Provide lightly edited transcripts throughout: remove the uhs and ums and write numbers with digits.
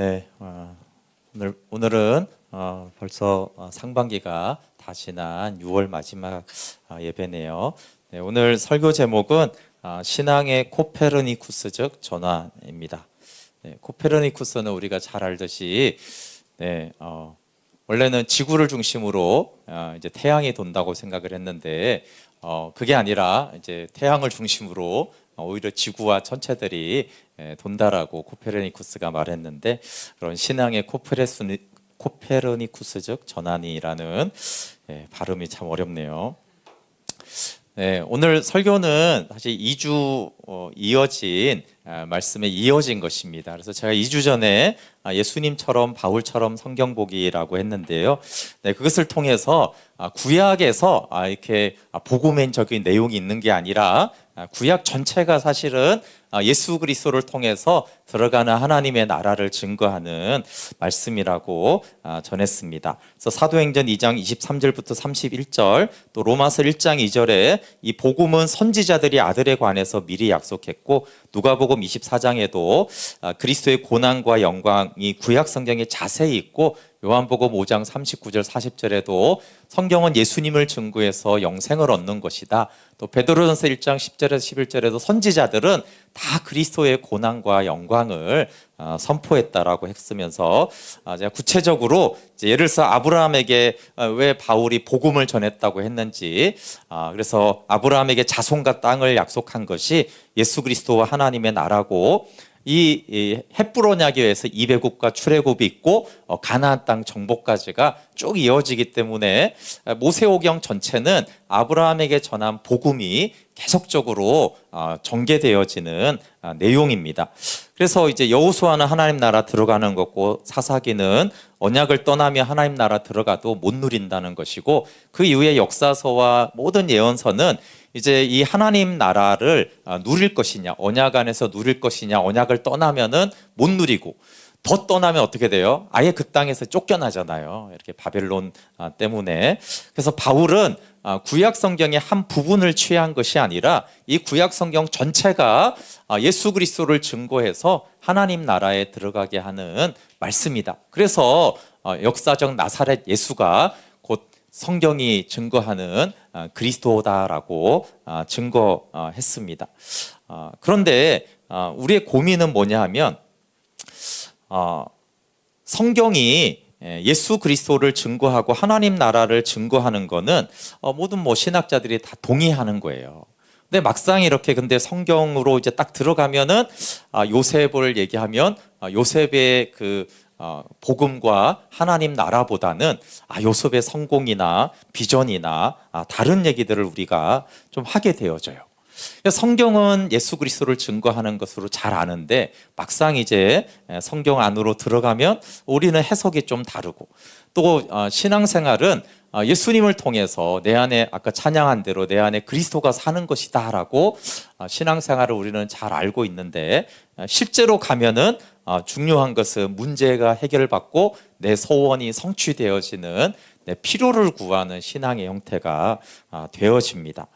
네, 오늘은 벌써 상반기가 다 지난 6월 마지막 예배네요. 네, 오늘 설교 제목은 신앙의 코페르니쿠스적 전환입니다. 네, 코페르니쿠스는 우리가 잘 알듯이 네, 원래는 지구를 중심으로 이제 태양이 돈다고 생각을 했는데 그게 아니라 이제 태양을 중심으로 오히려 지구와 천체들이 돈다라고 코페르니쿠스가 말했는데, 그런 신앙의 코페르니쿠스적 전환이라는 발음이 참 어렵네요. 네, 오늘 설교는 사실 2주 이어진 말씀에 이어진 것입니다. 그래서 제가 2주 전에 예수님처럼 바울처럼 성경 보기라고 했는데요. 네, 그것을 통해서 구약에서 이렇게 복음적인 내용이 있는 게 아니라 구약 전체가 사실은 예수 그리스도를 통해서 들어가는 하나님의 나라를 증거하는 말씀이라고 전했습니다. 그래서 사도행전 2장 23절부터 31절, 또 로마서 1장 2절에 이 복음은 선지자들이 아들에 관해서 미리 약속했고, 누가복음 24장에도 그리스도의 고난과 영광이 구약 성경에 자세히 있고, 요한복음 5장 39절 40절에도 성경은 예수님을 증거해서 영생을 얻는 것이다. 또 베드로전서 1장 10절에서 11절에도 선지자들은 다 그리스도의 고난과 영광을 선포했다라고 했으면서, 제가 구체적으로 예를 들어서 아브라함에게 왜 바울이 복음을 전했다고 했는지, 그래서 아브라함에게 자손과 땅을 약속한 것이 예수 그리스도와 하나님의 나라고, 이 헷불 언약에서 이배국과 출애굽이 있고 가나안 땅 정복까지가 쭉 이어지기 때문에 모세오경 전체는 아브라함에게 전한 복음이 계속적으로 전개되어지는 내용입니다. 그래서 이제 여호수아는 하나님 나라 들어가는 것고, 사사기는 언약을 떠나며 하나님 나라 들어가도 못 누린다는 것이고, 그 이후에 역사서와 모든 예언서는 이제 이 하나님 나라를 누릴 것이냐, 언약 안에서 누릴 것이냐, 언약을 떠나면은 못 누리고, 더 떠나면 어떻게 돼요? 아예 그 땅에서 쫓겨나잖아요. 이렇게 바벨론 때문에. 그래서 바울은 구약 성경의 한 부분을 취한 것이 아니라 이 구약 성경 전체가 예수 그리스도를 증거해서 하나님 나라에 들어가게 하는 말씀이다. 그래서 역사적 나사렛 예수가 곧 성경이 증거하는 그리스도다라고 증거했습니다. 그런데 우리의 고민은 뭐냐 하면, 성경이 예수 그리스도를 증거하고 하나님 나라를 증거하는 거는 모든 신학자들이 다 동의하는 거예요. 근데 막상 이렇게 근데 성경으로 이제 딱 들어가면은 요셉을 얘기하면 요셉의 그 복음과 하나님 나라보다는 요셉의 성공이나 비전이나 다른 얘기들을 우리가 좀 하게 되어져요. 성경은 예수 그리스도를 증거하는 것으로 잘 아는데, 막상 이제 성경 안으로 들어가면 우리는 해석이 좀 다르고, 또 신앙생활은 예수님을 통해서 내 안에, 아까 찬양한 대로 내 안에 그리스도가 사는 것이다 라고 신앙생활을 우리는 잘 알고 있는데, 실제로 가면은 중요한 것은 문제가 해결받고 내 소원이 성취되어지는, 내 필요를 구하는 신앙의 형태가 되어집니다.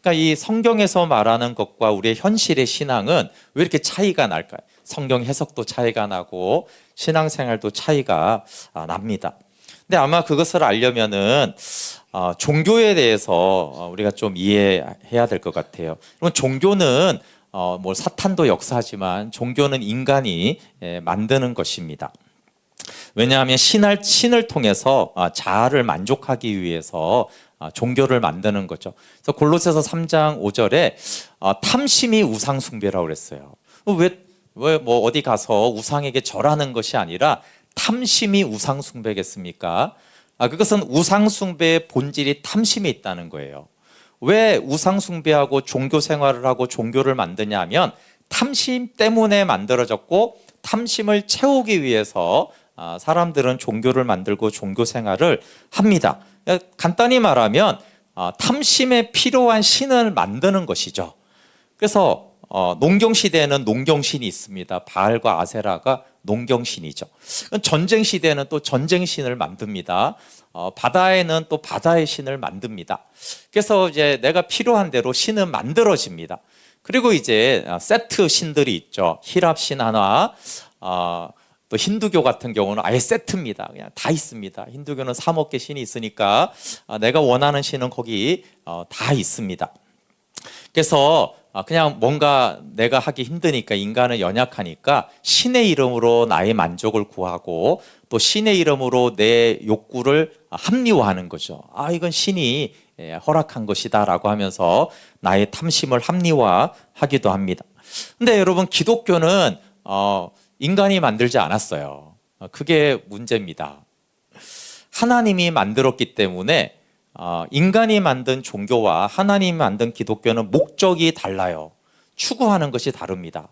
그러니까 이 성경에서 말하는 것과 우리의 현실의 신앙은 왜 이렇게 차이가 날까요? 성경 해석도 차이가 나고 신앙생활도 차이가 납니다. 근데 아마 그것을 알려면은 종교에 대해서 우리가 좀 이해해야 될 것 같아요. 그럼 종교는 사탄도 역사하지만 종교는 인간이 만드는 것입니다. 왜냐하면 신을 통해서 자아를 만족하기 위해서 종교를 만드는 거죠. 그래서 골로새서 3장 5절에 탐심이 우상 숭배라고 그랬어요. 왜 어디 가서 우상에게 절하는 것이 아니라 탐심이 우상 숭배겠습니까? 그것은 우상 숭배의 본질이 탐심에 있다는 거예요. 왜 우상 숭배하고 종교 생활을 하고 종교를 만드냐 하면 탐심 때문에 만들어졌고, 탐심을 채우기 위해서 사람들은 종교를 만들고 종교 생활을 합니다. 간단히 말하면 탐심에 필요한 신을 만드는 것이죠. 그래서 농경시대에는 농경신이 있습니다. 바알과 아세라가 농경신이죠. 전쟁시대에는 또 전쟁신을 만듭니다. 바다에는 또 바다의 신을 만듭니다. 그래서 이제 내가 필요한 대로 신은 만들어집니다. 그리고 이제 세트 신들이 있죠. 히랍 신 하나, 또 힌두교 같은 경우는 아예 세트입니다. 그냥 다 있습니다. 힌두교는 3억 개 신이 있으니까 내가 원하는 신은 거기 다 있습니다. 그래서 그냥 뭔가 내가 하기 힘드니까, 인간은 연약하니까 신의 이름으로 나의 만족을 구하고 또 신의 이름으로 내 욕구를 합리화하는 거죠. 이건 신이 허락한 것이다 라고 하면서 나의 탐심을 합리화하기도 합니다. 근데 여러분, 기독교는 인간이 만들지 않았어요. 그게 문제입니다. 하나님이 만들었기 때문에 인간이 만든 종교와 하나님이 만든 기독교는 목적이 달라요. 추구하는 것이 다릅니다.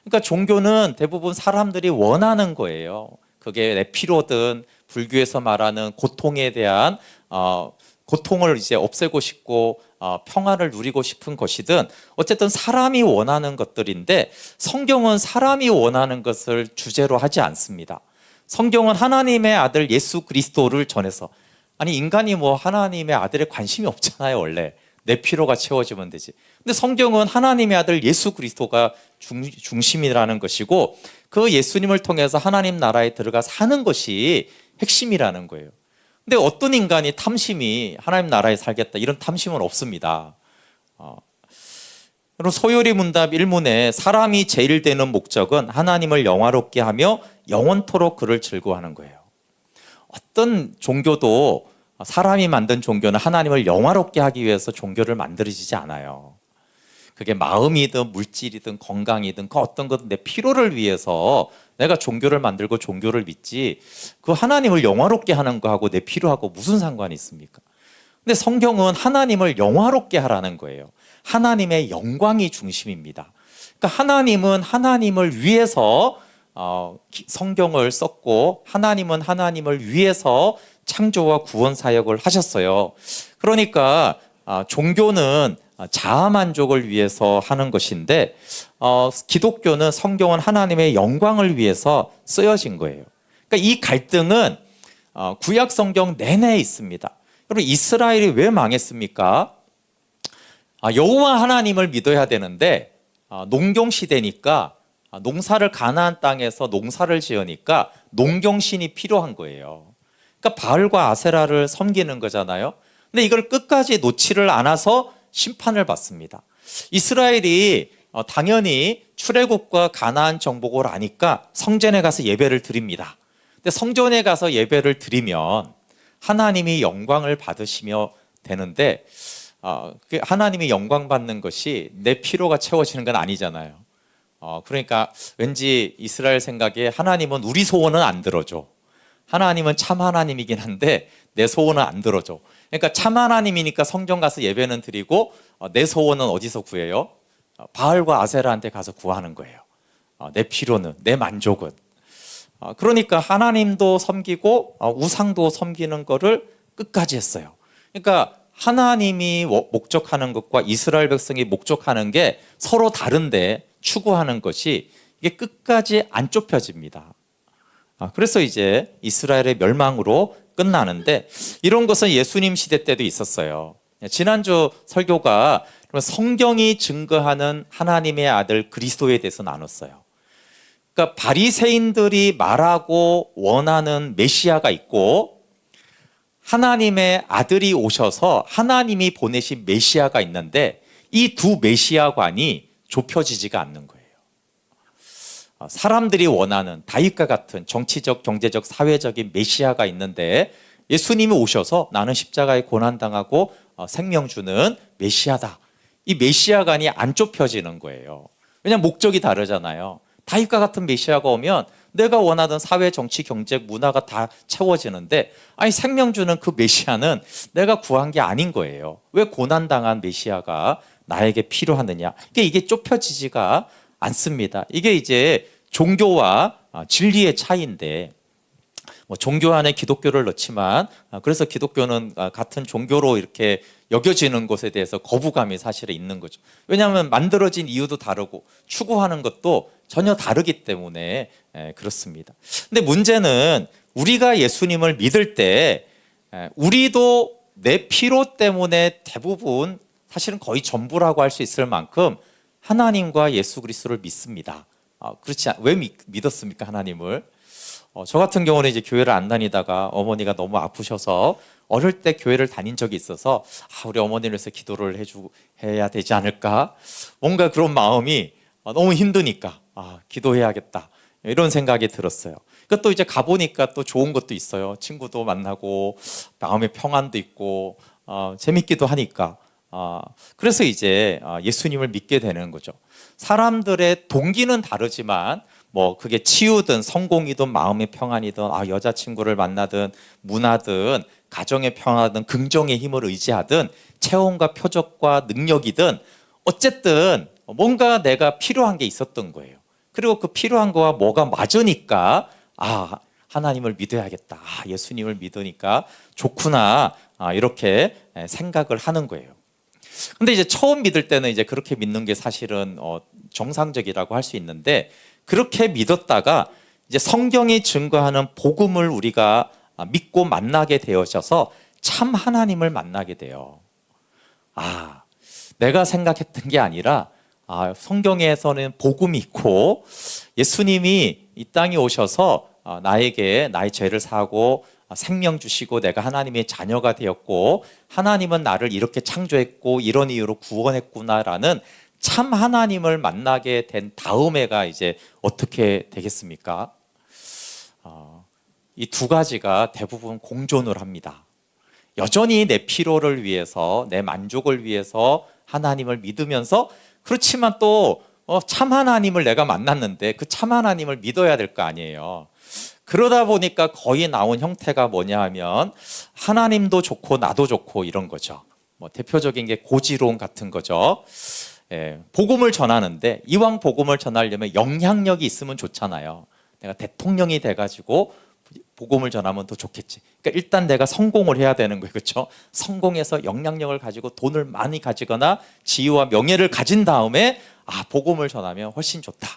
그러니까 종교는 대부분 사람들이 원하는 거예요. 그게 내 필요든, 불교에서 말하는 고통에 대한 고통을 이제 없애고 싶고 평안을 누리고 싶은 것이든, 어쨌든 사람이 원하는 것들인데, 성경은 사람이 원하는 것을 주제로 하지 않습니다. 성경은 하나님의 아들 예수 그리스도를 전해서, 아니 인간이 뭐 하나님의 아들에 관심이 없잖아요. 원래 내 필요가 채워지면 되지. 근데 성경은 하나님의 아들 예수 그리스도가 중심이라는 것이고, 그 예수님을 통해서 하나님 나라에 들어가 사는 것이 핵심이라는 거예요. 근데 어떤 인간이 탐심이 하나님 나라에 살겠다 이런 탐심은 없습니다. 여러분, 소요리 문답 1문에 사람이 제일 되는 목적은 하나님을 영화롭게 하며 영원토록 그를 즐거워하는 거예요. 어떤 종교도, 사람이 만든 종교는 하나님을 영화롭게 하기 위해서 종교를 만들어지지 않아요. 그게 마음이든 물질이든 건강이든 그 어떤 것든 내 필요를 위해서 내가 종교를 만들고 종교를 믿지, 그 하나님을 영화롭게 하는 거하고 내 필요하고 무슨 상관이 있습니까? 근데 성경은 하나님을 영화롭게 하라는 거예요. 하나님의 영광이 중심입니다. 그러니까 하나님은 하나님을 위해서 성경을 썼고, 하나님은 하나님을 위해서 창조와 구원 사역을 하셨어요. 그러니까 종교는 자아만족을 위해서 하는 것인데, 기독교는, 성경은 하나님의 영광을 위해서 쓰여진 거예요. 그러니까 이 갈등은 구약 성경 내내에 있습니다. 여러분, 이스라엘이 왜 망했습니까? 여호와 하나님을 믿어야 되는데 농경 시대니까, 농사를 가나안 땅에서 농사를 지으니까 농경신이 필요한 거예요. 그러니까 바알과 아세라를 섬기는 거잖아요. 근데 이걸 끝까지 놓지를 않아서 심판을 받습니다. 이스라엘이 당연히 출애굽과 가나안 정복을 아니까 성전에 가서 예배를 드립니다. 근데 성전에 가서 예배를 드리면 하나님이 영광을 받으시며 되는데, 하나님이 영광 받는 것이 내 필요가 채워지는 건 아니잖아요. 그러니까 왠지 이스라엘 생각에 하나님은 우리 소원은 안 들어줘. 하나님은 참 하나님이긴 한데 내 소원은 안 들어줘. 그러니까 참 하나님이니까 성전 가서 예배는 드리고, 내 소원은 어디서 구해요? 바알과 아세라한테 가서 구하는 거예요. 내 필요는, 내 만족은. 그러니까 하나님도 섬기고 우상도 섬기는 거를 끝까지 했어요. 그러니까 하나님이 목적하는 것과 이스라엘 백성이 목적하는 게 서로 다른데 추구하는 것이 이게 끝까지 안 좁혀집니다. 그래서 이제 이스라엘의 멸망으로 끝나는데, 이런 것은 예수님 시대 때도 있었어요. 지난주 설교가 성경이 증거하는 하나님의 아들 그리스도에 대해서 나눴어요. 그러니까 바리새인들이 말하고 원하는 메시아가 있고, 하나님의 아들이 오셔서 하나님이 보내신 메시아가 있는데, 이 두 메시아관이 좁혀지지가 않는 거예요. 사람들이 원하는 다윗과 같은 정치적, 경제적, 사회적인 메시아가 있는데, 예수님이 오셔서 나는 십자가에 고난당하고 생명 주는 메시아다. 이 메시아관이 안 좁혀지는 거예요. 왜냐하면 목적이 다르잖아요. 다윗과 같은 메시아가 오면 내가 원하던 사회, 정치, 경제, 문화가 다 채워지는데, 아니 생명 주는 그 메시아는 내가 구한 게 아닌 거예요. 왜 고난당한 메시아가 나에게 필요하느냐? 이게 좁혀지지가 않습니다. 이게 이제 종교와 진리의 차이인데, 종교 안에 기독교를 넣지만, 그래서 기독교는 같은 종교로 이렇게 여겨지는 것에 대해서 거부감이 사실은 있는 거죠. 왜냐하면 만들어진 이유도 다르고 추구하는 것도 전혀 다르기 때문에 그렇습니다. 근데 문제는 우리가 예수님을 믿을 때 우리도 내 필요 때문에 대부분, 사실은 거의 전부라고 할 수 있을 만큼 하나님과 예수 그리스도를 믿습니다. 왜 믿었습니까? 하나님을. 저 같은 경우는 이제 교회를 안 다니다가 어머니가 너무 아프셔서 어릴 때 교회를 다닌 적이 있어서 우리 어머니를 위해서 기도를 해야 되지 않을까? 뭔가 그런 마음이 너무 힘드니까 기도해야겠다 이런 생각이 들었어요. 그러니까 또 이제 가보니까 또 좋은 것도 있어요. 친구도 만나고 마음의 평안도 있고 재밌기도 하니까 그래서 이제 예수님을 믿게 되는 거죠. 사람들의 동기는 다르지만 뭐 그게 치유든 성공이든 마음의 평안이든 여자친구를 만나든 문화든 가정의 평화든 긍정의 힘을 의지하든 체험과 표적과 능력이든 어쨌든 뭔가 내가 필요한 게 있었던 거예요. 그리고 그 필요한 거와 뭐가 맞으니까 하나님을 믿어야겠다. 예수님을 믿으니까 좋구나. 이렇게 생각을 하는 거예요. 근데 이제 처음 믿을 때는 이제 그렇게 믿는 게 사실은 정상적이라고 할 수 있는데 그렇게 믿었다가 이제 성경이 증거하는 복음을 우리가 믿고 만나게 되어져서 참 하나님을 만나게 돼요. 내가 생각했던 게 아니라 성경에서는 복음이 있고 예수님이 이 땅에 오셔서 나에게 나의 죄를 사하고 생명 주시고 내가 하나님의 자녀가 되었고 하나님은 나를 이렇게 창조했고 이런 이유로 구원했구나라는 참 하나님을 만나게 된 다음에가 이제 어떻게 되겠습니까? 이 두 가지가 대부분 공존을 합니다. 여전히 내 필요를 위해서 내 만족을 위해서 하나님을 믿으면서 그렇지만 또 참 하나님을 내가 만났는데 그 참 하나님을 믿어야 될 거 아니에요. 그러다 보니까 거의 나온 형태가 뭐냐 하면 하나님도 좋고 나도 좋고 이런 거죠. 뭐 대표적인 게 고지론 같은 거죠. 복음을 전하는데 이왕 복음을 전하려면 영향력이 있으면 좋잖아요. 내가 대통령이 돼가지고 복음을 전하면 더 좋겠지. 그러니까 일단 내가 성공을 해야 되는 거예요, 그렇죠? 성공해서 영향력을 가지고 돈을 많이 가지거나 지위와 명예를 가진 다음에 복음을 전하면 훨씬 좋다.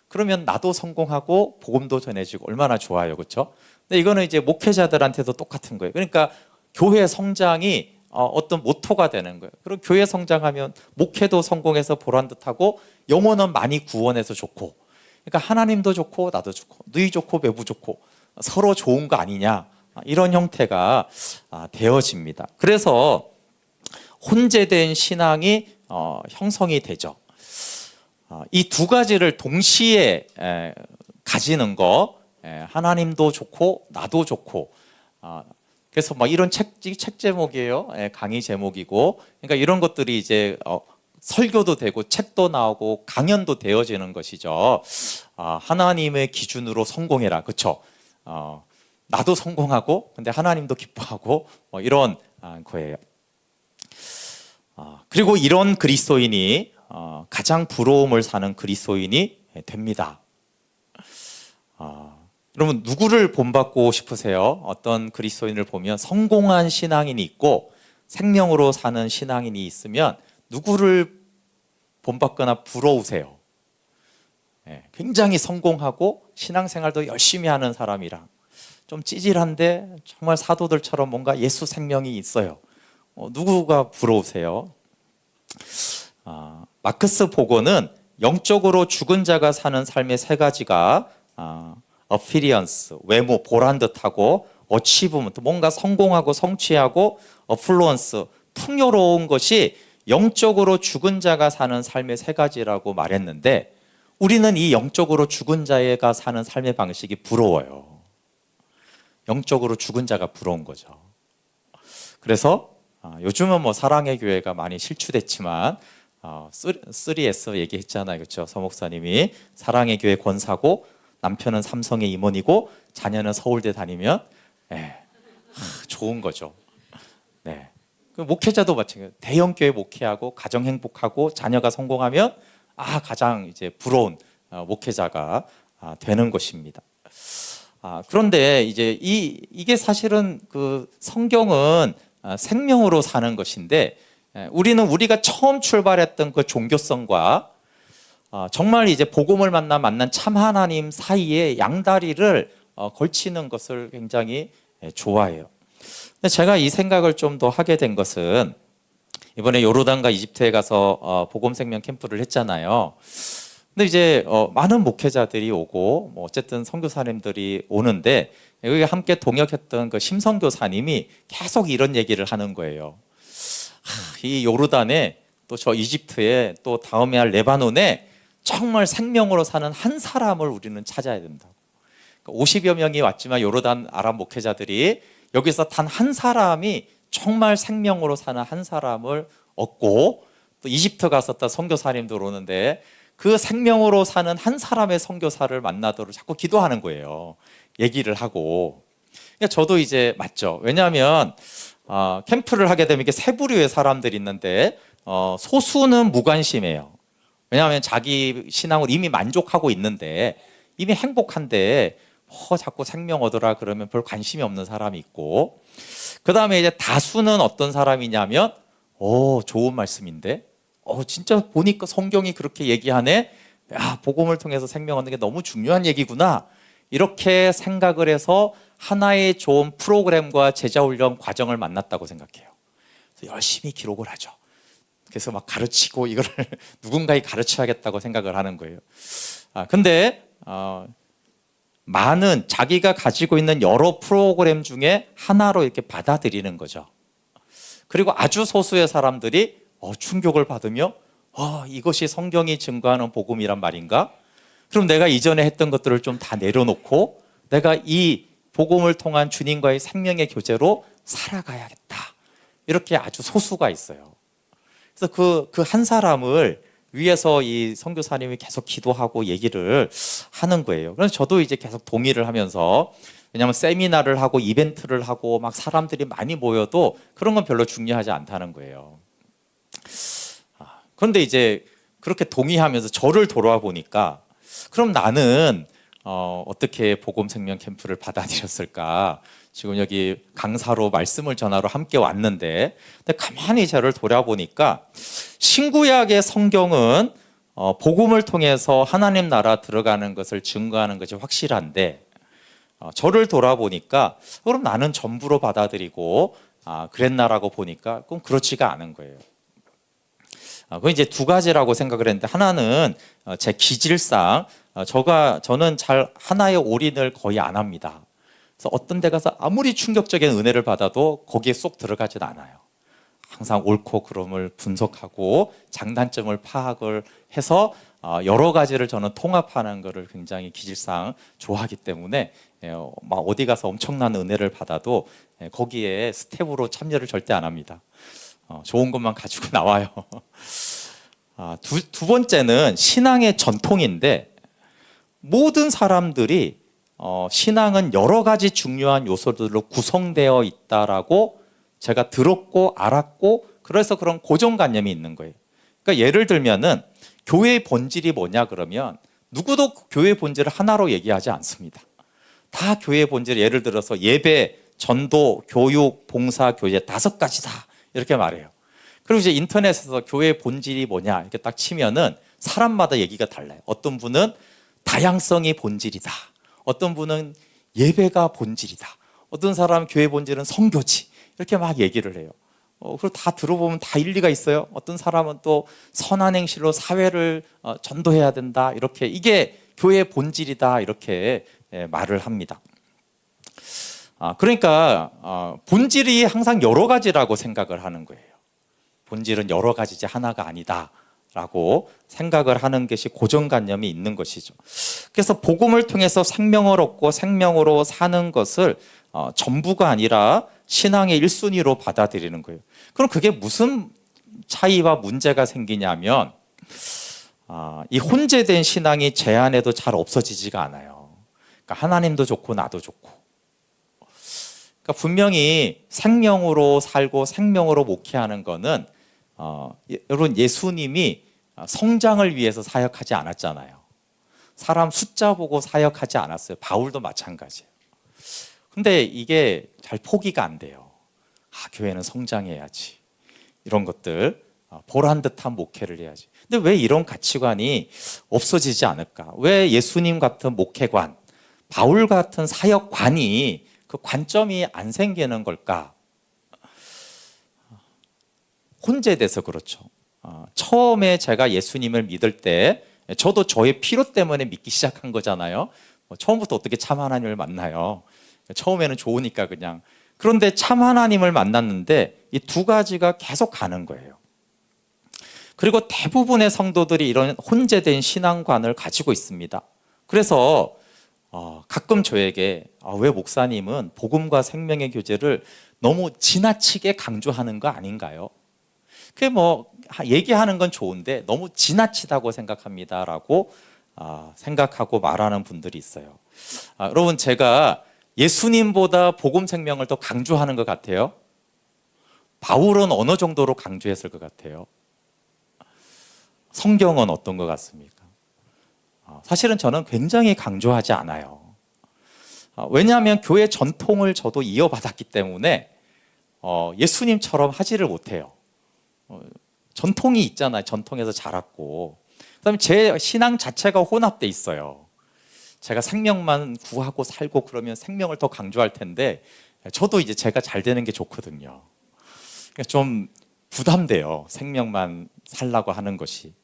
그러면 나도 성공하고 복음도 전해지고 얼마나 좋아요, 그렇죠? 근데 이거는 이제 목회자들한테도 똑같은 거예요. 그러니까 교회 성장이 어떤 모토가 되는 거예요. 그리고 교회 성장하면 목회도 성공해서 보란듯하고 영혼은 많이 구원해서 좋고, 그러니까 하나님도 좋고 나도 좋고 너희 좋고 매부 좋고 서로 좋은 거 아니냐, 이런 형태가 되어집니다. 그래서 혼재된 신앙이 형성이 되죠. 이 두 가지를 동시에 가지는 거, 하나님도 좋고 나도 좋고, 그래서 막 이런 책 제목이에요. 강의 제목이고, 그러니까 이런 것들이 이제 설교도 되고 책도 나오고 강연도 되어지는 것이죠. 하나님의 기준으로 성공해라, 그렇죠? 나도 성공하고 근데 하나님도 기뻐하고 이런 거예요. 그리고 이런 그리스도인이 가장 부러움을 사는 그리스도인이 됩니다. 여러분 누구를 본받고 싶으세요? 어떤 그리스도인을 보면 성공한 신앙인이 있고 생명으로 사는 신앙인이 있으면 누구를 본받거나 부러우세요? 굉장히 성공하고 신앙생활도 열심히 하는 사람이랑 좀 찌질한데 정말 사도들처럼 뭔가 예수 생명이 있어요. 누구가 부러우세요? 마크스 보고는 영적으로 죽은 자가 사는 삶의 세 가지가 appearance, 외모, 보란듯하고 achievement, 뭔가 성공하고 성취하고 affluence, 풍요로운 것이 영적으로 죽은 자가 사는 삶의 세 가지라고 말했는데 우리는 이 영적으로 죽은 자가 사는 삶의 방식이 부러워요. 영적으로 죽은 자가 부러운 거죠. 그래서 요즘은 뭐 사랑의 교회가 많이 실추됐지만 3S 얘기했잖아요, 그렇죠? 서 목사님이 사랑의 교회 권사고 남편은 삼성의 임원이고 자녀는 서울대 다니면 좋은 거죠. 네. 그 목회자도 마찬가지예요. 대형 교회 목회하고 가정 행복하고 자녀가 성공하면 가장 이제 부러운 목회자가 되는 것입니다. 그런데 이제 이게 사실은 그 성경은 생명으로 사는 것인데 우리는 우리가 처음 출발했던 그 종교성과 정말 이제 복음을 만난 참 하나님 사이에 양다리를 걸치는 것을 굉장히 좋아해요. 근데 제가 이 생각을 좀 더 하게 된 것은 이번에 요르단과 이집트에 가서 복음 생명 캠프를 했잖아요. 근데 이제 많은 목회자들이 오고 뭐 어쨌든 선교사님들이 오는데 여기 함께 동역했던 그 심선교사님이 계속 이런 얘기를 하는 거예요. 이 요르단에 또 저 이집트에 또 다음에 할 레바논에 정말 생명으로 사는 한 사람을 우리는 찾아야 된다고. 50여 명이 왔지만 요르단 아랍 목회자들이 여기서 단 한 사람이 정말 생명으로 사는 한 사람을 얻고 또 이집트 갔었다 선교사님들 오는데 그 생명으로 사는 한 사람의 선교사를 만나도록 자꾸 기도하는 거예요. 얘기를 하고. 그러니까 저도 이제 맞죠. 왜냐하면 캠프를 하게 되면 이게 세 부류의 사람들이 있는데 소수는 무관심해요. 왜냐하면 자기 신앙으로 이미 만족하고 있는데 이미 행복한데 자꾸 생명 얻으라 그러면 별 관심이 없는 사람이 있고, 그 다음에 이제 다수는 어떤 사람이냐면 좋은 말씀인데 진짜 보니까 성경이 그렇게 얘기하네. 야, 복음을 통해서 생명 얻는 게 너무 중요한 얘기구나. 이렇게 생각을 해서 하나의 좋은 프로그램과 제자훈련 과정을 만났다고 생각해요. 그래서 열심히 기록을 하죠. 그래서 막 가르치고 이거를 누군가에 가르쳐야겠다고 생각을 하는 거예요. 근데 많은 자기가 가지고 있는 여러 프로그램 중에 하나로 이렇게 받아들이는 거죠. 그리고 아주 소수의 사람들이 충격을 받으며 이것이 성경이 증거하는 복음이란 말인가? 그럼 내가 이전에 했던 것들을 좀 다 내려놓고 내가 이 복음을 통한 주님과의 생명의 교제로 살아가야겠다. 이렇게 아주 소수가 있어요. 그래서 그 한 사람을 위해서 이 선교사님이 계속 기도하고 얘기를 하는 거예요. 그래서 저도 이제 계속 동의를 하면서, 왜냐하면 세미나를 하고 이벤트를 하고 막 사람들이 많이 모여도 그런 건 별로 중요하지 않다는 거예요. 그런데 이제 그렇게 동의하면서 저를 돌아보니까 그럼 나는 어떻게 복음 생명 캠프를 받아들였을까? 지금 여기 강사로 말씀을 전하러 함께 왔는데, 근데 가만히 저를 돌아보니까 신구약의 성경은 복음을 통해서 하나님 나라 들어가는 것을 증거하는 것이 확실한데, 저를 돌아보니까 그럼 나는 전부로 받아들이고 그랬나라고 보니까 그건 그렇지가 않은 거예요. 그건 이제 두 가지라고 생각을 했는데, 하나는 제 기질상 저는 잘 하나의 올인을 거의 안 합니다. 그래서 어떤 데 가서 아무리 충격적인 은혜를 받아도 거기에 쏙 들어가진 않아요. 항상 옳고 그름을 분석하고 장단점을 파악을 해서 여러 가지를 저는 통합하는 것을 굉장히 기질상 좋아하기 때문에 막 어디 가서 엄청난 은혜를 받아도 거기에 스텝으로 참여를 절대 안 합니다. 좋은 것만 가지고 나와요. 두 번째는 신앙의 전통인데, 모든 사람들이 신앙은 여러 가지 중요한 요소들로 구성되어 있다라고 제가 들었고 알았고, 그래서 그런 고정관념이 있는 거예요. 그러니까 예를 들면은 교회의 본질이 뭐냐 그러면 누구도 교회의 본질을 하나로 얘기하지 않습니다. 다 교회의 본질, 예를 들어서 예배, 전도, 교육, 봉사, 교제 5가지다 이렇게 말해요. 그리고 이제 인터넷에서 교회의 본질이 뭐냐 이렇게 딱 치면은 사람마다 얘기가 달라요. 어떤 분은 다양성이 본질이다. 어떤 분은 예배가 본질이다. 어떤 사람은 교회 본질은 선교지. 이렇게 막 얘기를 해요. 그리고 다 들어보면 다 일리가 있어요. 어떤 사람은 또 선한 행실로 사회를 전도해야 된다. 이렇게 이게 교회의 본질이다. 이렇게 말을 합니다. 그러니까 본질이 항상 여러 가지라고 생각을 하는 거예요. 본질은 여러 가지지 하나가 아니다. 라고 생각을 하는 것이 고정관념이 있는 것이죠. 그래서 복음을 통해서 생명을 얻고 생명으로 사는 것을 전부가 아니라 신앙의 1순위로 받아들이는 거예요. 그럼 그게 무슨 차이와 문제가 생기냐면, 이 혼재된 신앙이 제 안에도 잘 없어지지가 않아요. 그러니까 하나님도 좋고 나도 좋고. 그러니까 분명히 생명으로 살고 생명으로 목회하는 거는 여러분, 예수님이 성장을 위해서 사역하지 않았잖아요. 사람 숫자 보고 사역하지 않았어요. 바울도 마찬가지예요. 근데 이게 잘 포기가 안 돼요. 교회는 성장해야지. 이런 것들, 보란 듯한 목회를 해야지. 근데 왜 이런 가치관이 없어지지 않을까? 왜 예수님 같은 목회관, 바울 같은 사역관이 그 관점이 안 생기는 걸까? 혼재돼서 그렇죠. 처음에 제가 예수님을 믿을 때 저도 저의 필요 때문에 믿기 시작한 거잖아요. 처음부터 어떻게 참 하나님을 만나요? 처음에는 좋으니까 그냥. 그런데 참 하나님을 만났는데 이 두 가지가 계속 가는 거예요. 그리고 대부분의 성도들이 이런 혼재된 신앙관을 가지고 있습니다. 그래서 가끔 저에게 왜 목사님은 복음과 생명의 교제를 너무 지나치게 강조하는 거 아닌가요? 그게 뭐 얘기하는 건 좋은데 너무 지나치다고 생각합니다라고 생각하고 말하는 분들이 있어요. 여러분, 제가 예수님보다 복음 생명을 더 강조하는 것 같아요. 바울은 어느 정도로 강조했을 것 같아요? 성경은 어떤 것 같습니까? 사실은 저는 굉장히 강조하지 않아요. 왜냐하면 교회 전통을 저도 이어받았기 때문에 예수님처럼 하지를 못해요. 전통이 있잖아요. 전통에서 자랐고. 그다음에 제 신앙 자체가 혼합돼 있어요. 제가 생명만 구하고 살고 그러면 생명을 더 강조할 텐데 저도 이제 제가 잘 되는 게 좋거든요. 그러니까 좀 부담돼요. 생명만 살라고 하는 것이.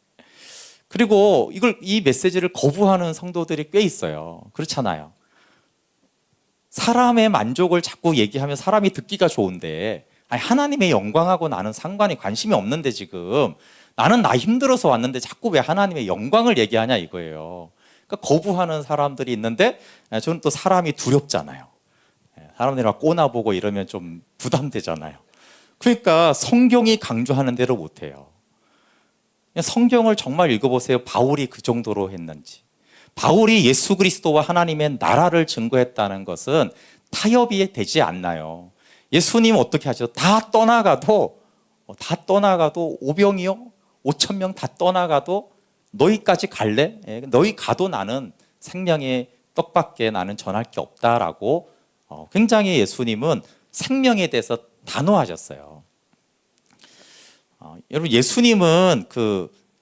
그리고 이 메시지를 거부하는 성도들이 꽤 있어요. 그렇잖아요. 사람의 만족을 자꾸 얘기하면 사람이 듣기가 좋은데 하나님의 영광하고 나는 상관이 관심이 없는데 지금 나는 나 힘들어서 왔는데 자꾸 왜 하나님의 영광을 얘기하냐 이거예요. 그러니까 거부하는 사람들이 있는데 저는 또 사람이 두렵잖아요. 사람들이 막 꼬나보고 이러면 좀 부담되잖아요. 그러니까 성경이 강조하는 대로 못해요. 성경을 정말 읽어보세요. 바울이 그 정도로 했는지. 바울이 예수 그리스도와 하나님의 나라를 증거했다는 것은 타협이 되지 않나요? 예수님 어떻게 하죠? 다 떠나가도 오병이요? 5천 명 다 떠나가도 너희까지 갈래? 너희 가도 나는 생명의 떡밖에 나는 전할 게 없다라고 굉장히 예수님은 생명에 대해서 단호하셨어요. 여러분, 예수님은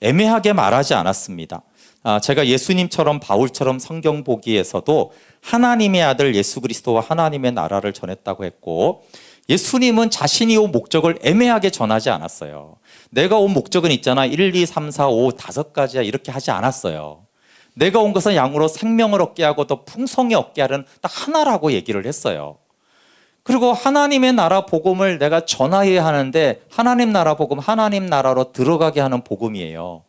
애매하게 말하지 않았습니다. 제가 예수님처럼 바울처럼 성경 보기에서도 하나님의 아들 예수 그리스도와 하나님의 나라를 전했다고 했고, 예수님은 자신이 온 목적을 애매하게 전하지 않았어요. 내가 온 목적은 있잖아. 1, 2, 3, 4, 5, 5가지야. 이렇게 하지 않았어요. 내가 온 것은 양으로 생명을 얻게 하고 더 풍성히 얻게 하는 딱 하나라고 얘기를 했어요. 그리고 하나님의 나라 복음을 내가 전하여야 하는데 하나님 나라 복음, 하나님 나라로 들어가게 하는 복음이에요.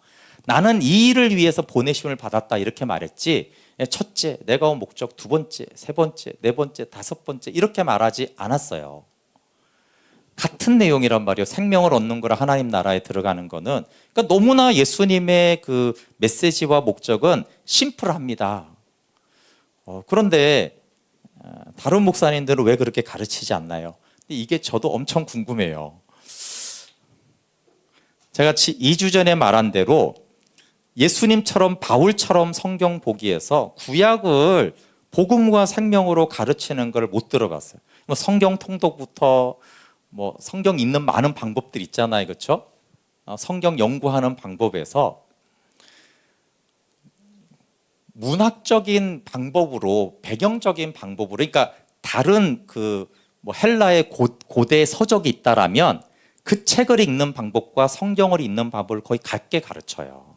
나는 이 일을 위해서 보내심을 받았다 이렇게 말했지, 첫째, 내가 온 목적, 두 번째, 세 번째, 네 번째, 다섯 번째 이렇게 말하지 않았어요. 같은 내용이란 말이에요. 생명을 얻는 거랑 하나님 나라에 들어가는 거는. 그러니까 너무나 예수님의 그 메시지와 목적은 심플합니다. 그런데 다른 목사님들은 왜 그렇게 가르치지 않나요? 근데 이게 저도 엄청 궁금해요. 제가 2주 전에 말한 대로 예수님처럼 바울처럼 성경 보기에서 구약을 복음과 생명으로 가르치는 걸 못 들어봤어요. 성경 통독부터 성경 읽는 많은 방법들 있잖아요. 그렇죠? 성경 연구하는 방법에서 문학적인 방법으로, 배경적인 방법으로, 그러니까 다른 헬라의 고대 서적이 있다라면 그 책을 읽는 방법과 성경을 읽는 방법을 거의 같게 가르쳐요.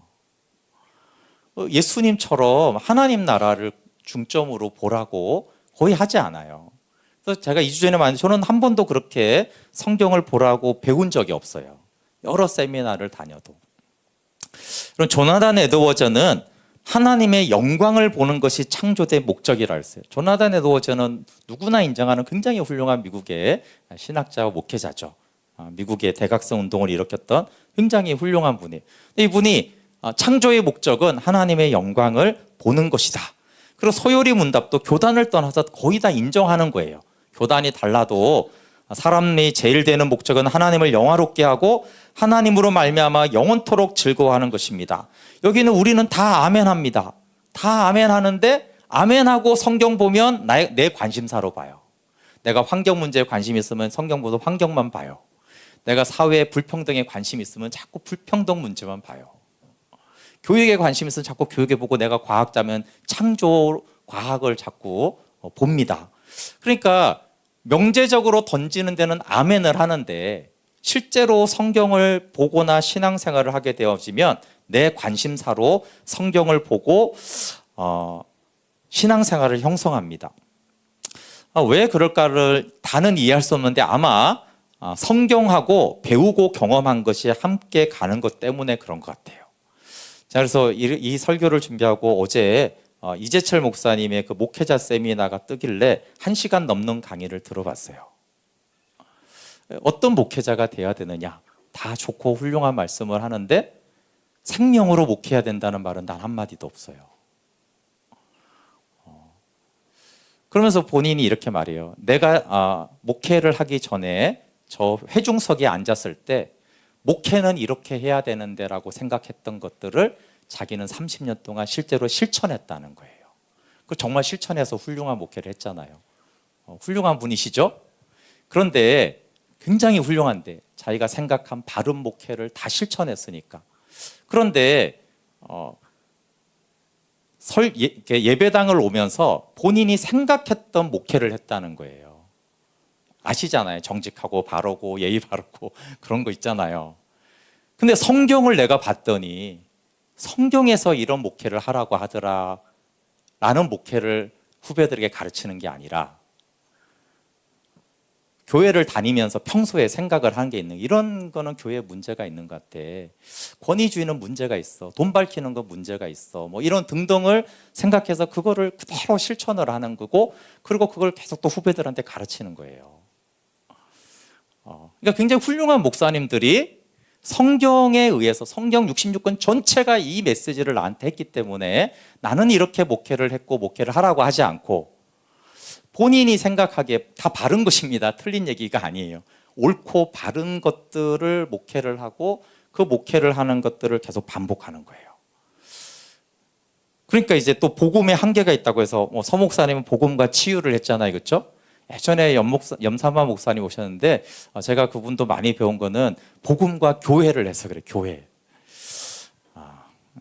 예수님처럼 하나님 나라를 중점으로 보라고 거의 하지 않아요. 그래서 제가 2주 전에 말했는데 저는 한 번도 그렇게 성경을 보라고 배운 적이 없어요. 여러 세미나를 다녀도. 그럼 조나단 에드워즈는 하나님의 영광을 보는 것이 창조된 목적이라 했어요. 조나단 에드워즈는 누구나 인정하는 굉장히 훌륭한 미국의 신학자와 목회자죠. 미국의 대각성 운동을 일으켰던 굉장히 훌륭한 분이에요. 이분이 창조의 목적은 하나님의 영광을 보는 것이다. 그리고 소요리 문답도 교단을 떠나서 거의 다 인정하는 거예요. 교단이 달라도 사람이 제일 되는 목적은 하나님을 영화롭게 하고 하나님으로 말미암아 영원토록 즐거워하는 것입니다. 여기는 우리는 다 아멘합니다. 다 아멘하는데 아멘하고 성경 보면 내 관심사로 봐요. 내가 환경 문제에 관심 있으면 성경 보도 환경만 봐요. 내가 사회 불평등에 관심 있으면 자꾸 불평등 문제만 봐요. 교육에 관심 있으면 자꾸 교육에 보고, 내가 과학자면 창조 과학을 자꾸 봅니다. 그러니까 명제적으로 던지는 데는 아멘을 하는데 실제로 성경을 보거나 신앙생활을 하게 되어지면 내 관심사로 성경을 보고 신앙생활을 형성합니다. 왜 그럴까를 다는 이해할 수 없는데 아마 성경하고 배우고 경험한 것이 함께 가는 것 때문에 그런 것 같아요. 자, 그래서 이 설교를 준비하고 어제 이재철 목사님의 그 목회자 세미나가 뜨길래 1시간 넘는 강의를 들어봤어요. 어떤 목회자가 돼야 되느냐? 다 좋고 훌륭한 말씀을 하는데 생명으로 목회해야 된다는 말은 단 한마디도 없어요. 그러면서 본인이 이렇게 말해요. 내가 목회를 하기 전에 저 회중석에 앉았을 때 목회는 이렇게 해야 되는데 라고 생각했던 것들을 자기는 30년 동안 실제로 실천했다는 거예요. 그 정말 실천해서 훌륭한 목회를 했잖아요. 훌륭한 분이시죠? 그런데 굉장히 훌륭한데 자기가 생각한 바른 목회를 다 실천했으니까. 그런데 예배당을 오면서 본인이 생각했던 목회를 했다는 거예요. 아시잖아요. 정직하고 바르고 예의 바르고 그런 거 있잖아요. 근데 성경을 내가 봤더니 성경에서 이런 목회를 하라고 하더라 라는 목회를 후배들에게 가르치는 게 아니라 교회를 다니면서 평소에 생각을 하는 게 있는, 이런 거는 교회에 문제가 있는 것 같아. 권위주의는 문제가 있어. 돈 밝히는 건 문제가 있어. 뭐 이런 등등을 생각해서 그거를 그대로 실천을 하는 거고, 그리고 그걸 계속 또 후배들한테 가르치는 거예요. 그러니까 굉장히 훌륭한 목사님들이 성경에 의해서 성경 66권 전체가 이 메시지를 나한테 했기 때문에 나는 이렇게 목회를 했고 목회를 하라고 하지 않고 본인이 생각하기에 다 바른 것입니다. 틀린 얘기가 아니에요. 옳고 바른 것들을 목회를 하고 그 목회를 하는 것들을 계속 반복하는 거예요. 그러니까 이제 또 복음의 한계가 있다고 해서 서 목사님은 복음과 치유를 했잖아요. 그렇죠? 예전에 염삼화 목사님 오셨는데 제가 그분도 많이 배운 거는 복음과 교회를 해서 그래요. 교회.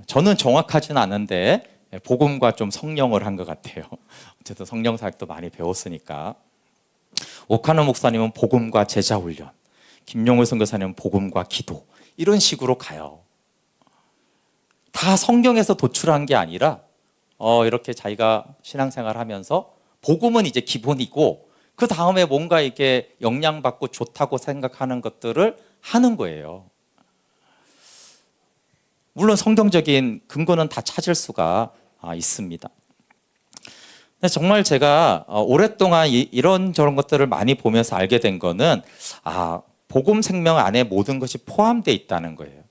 저는 정확하진 않은데 복음과 좀 성령을 한 것 같아요. 어쨌든 성령 사역도 많이 배웠으니까. 오카노 목사님은 복음과 제자 훈련, 김용호 선교사님은 복음과 기도, 이런 식으로 가요. 다 성경에서 도출한 게 아니라 이렇게 자기가 신앙생활 하면서 복음은 이제 기본이고 그 다음에 뭔가 이렇게 영향받고 좋다고 생각하는 것들을 하는 거예요. 물론 성경적인 근거는 다 찾을 수가 있습니다. 근데 정말 제가 오랫동안 이런저런 것들을 많이 보면서 알게 된 거는 복음 생명 안에 모든 것이 포함되어 있다는 거예요.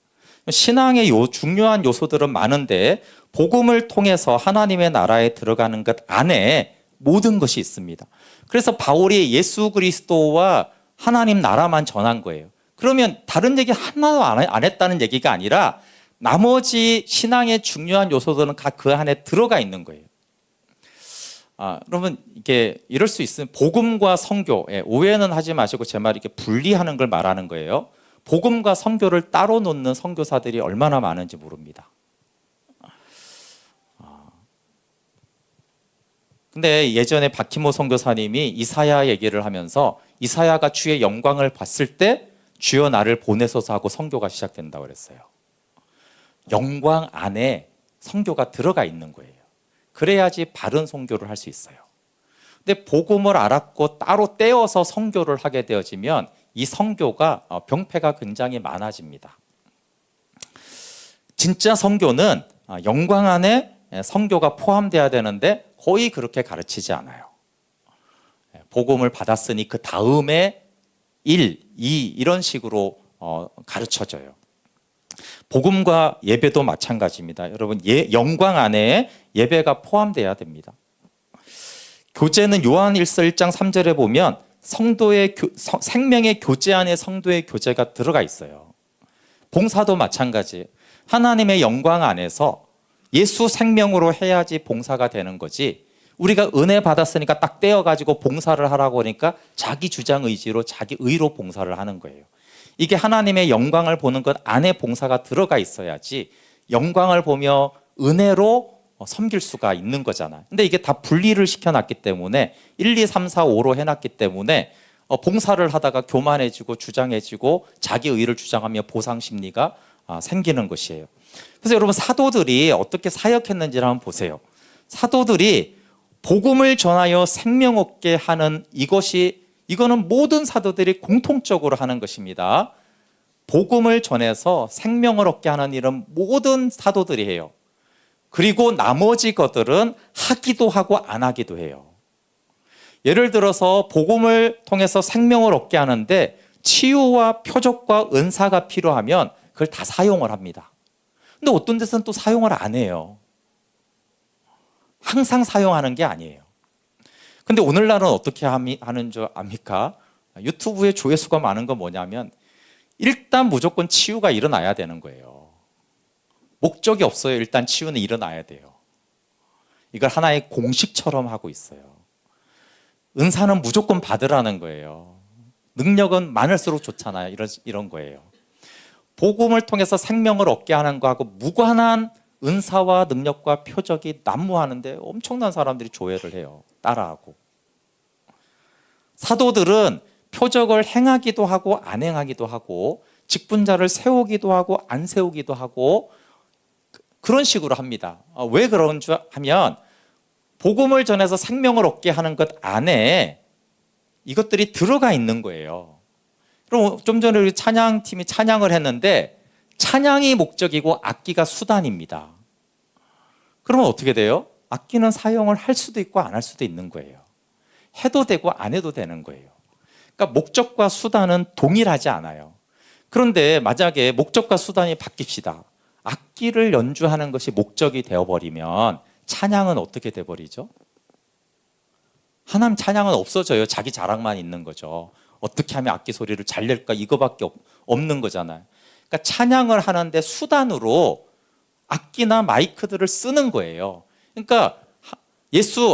신앙의 중요한 요소들은 많은데 복음을 통해서 하나님의 나라에 들어가는 것 안에 모든 것이 있습니다. 그래서 바울이 예수 그리스도와 하나님 나라만 전한 거예요. 그러면 다른 얘기 하나도 안 했다는 얘기가 아니라 나머지 신앙의 중요한 요소들은 다 그 안에 들어가 있는 거예요. 여러분 이게 이럴 수 있으면 복음과 선교, 오해는 하지 마시고 제 말 이렇게 분리하는 걸 말하는 거예요. 복음과 선교를 따로 놓는 선교사들이 얼마나 많은지 모릅니다. 근데 예전에 박희모 선교사님이 이사야 얘기를 하면서 이사야가 주의 영광을 봤을 때 주여 나를 보내소서 하고 선교가 시작된다고 그랬어요. 영광 안에 선교가 들어가 있는 거예요. 그래야지 바른 선교를 할 수 있어요. 근데 복음을 알았고 따로 떼어서 선교를 하게 되어지면 이 선교가 병폐가 굉장히 많아집니다. 진짜 선교는 영광 안에 선교가 포함돼야 되는데 거의 그렇게 가르치지 않아요. 복음을 받았으니 그 다음에 1, 2 이런 식으로 가르쳐져요. 복음과 예배도 마찬가지입니다. 여러분 영광 안에 예배가 포함돼야 됩니다. 교제는 요한 1서 1장 3절에 보면 성도의 생명의 교제 안에 성도의 교제가 들어가 있어요. 봉사도 마찬가지. 하나님의 영광 안에서 예수 생명으로 해야지 봉사가 되는 거지. 우리가 은혜 받았으니까 딱 떼어가지고 봉사를 하라고 하니까 자기 주장 의지로 자기 의로 봉사를 하는 거예요. 이게 하나님의 영광을 보는 것 안에 봉사가 들어가 있어야지 영광을 보며 은혜로 섬길 수가 있는 거잖아요. 근데 이게 다 분리를 시켜놨기 때문에 1, 2, 3, 4, 5로 해놨기 때문에 봉사를 하다가 교만해지고 주장해지고 자기 의를 주장하며 보상 심리가 생기는 것이에요. 그래서 여러분 사도들이 어떻게 사역했는지를 한번 보세요. 사도들이 복음을 전하여 생명 얻게 하는 이거는 모든 사도들이 공통적으로 하는 것입니다. 복음을 전해서 생명을 얻게 하는 일은 모든 사도들이 해요. 그리고 나머지 것들은 하기도 하고 안 하기도 해요. 예를 들어서 복음을 통해서 생명을 얻게 하는데 치유와 표적과 은사가 필요하면 그걸 다 사용을 합니다. 근데 어떤 데서는 또 사용을 안 해요. 항상 사용하는 게 아니에요. 근데 오늘날은 어떻게 하는 줄 압니까? 유튜브에 조회수가 많은 건 뭐냐면 일단 무조건 치유가 일어나야 되는 거예요. 목적이 없어요. 일단 치유는 일어나야 돼요. 이걸 하나의 공식처럼 하고 있어요. 은사는 무조건 받으라는 거예요. 능력은 많을수록 좋잖아요. 이런 거예요. 복음을 통해서 생명을 얻게 하는 거하고 무관한 은사와 능력과 표적이 난무하는데 엄청난 사람들이 조회를 해요. 따라하고. 사도들은 표적을 행하기도 하고 안 행하기도 하고 직분자를 세우기도 하고 안 세우기도 하고 그런 식으로 합니다. 왜 그런 줄 하면 복음을 전해서 생명을 얻게 하는 것 안에 이것들이 들어가 있는 거예요. 그럼 좀 전에 우리 찬양팀이 찬양을 했는데 찬양이 목적이고 악기가 수단입니다. 그러면 어떻게 돼요? 악기는 사용을 할 수도 있고 안 할 수도 있는 거예요. 해도 되고 안 해도 되는 거예요. 그러니까 목적과 수단은 동일하지 않아요. 그런데 만약에 목적과 수단이 바뀝시다. 악기를 연주하는 것이 목적이 되어버리면 찬양은 어떻게 돼버리죠? 하나님 찬양은 없어져요. 자기 자랑만 있는 거죠. 어떻게 하면 악기 소리를 잘 낼까 이거밖에 없는 거잖아요. 그러니까 찬양을 하는데 수단으로 악기나 마이크들을 쓰는 거예요. 그러니까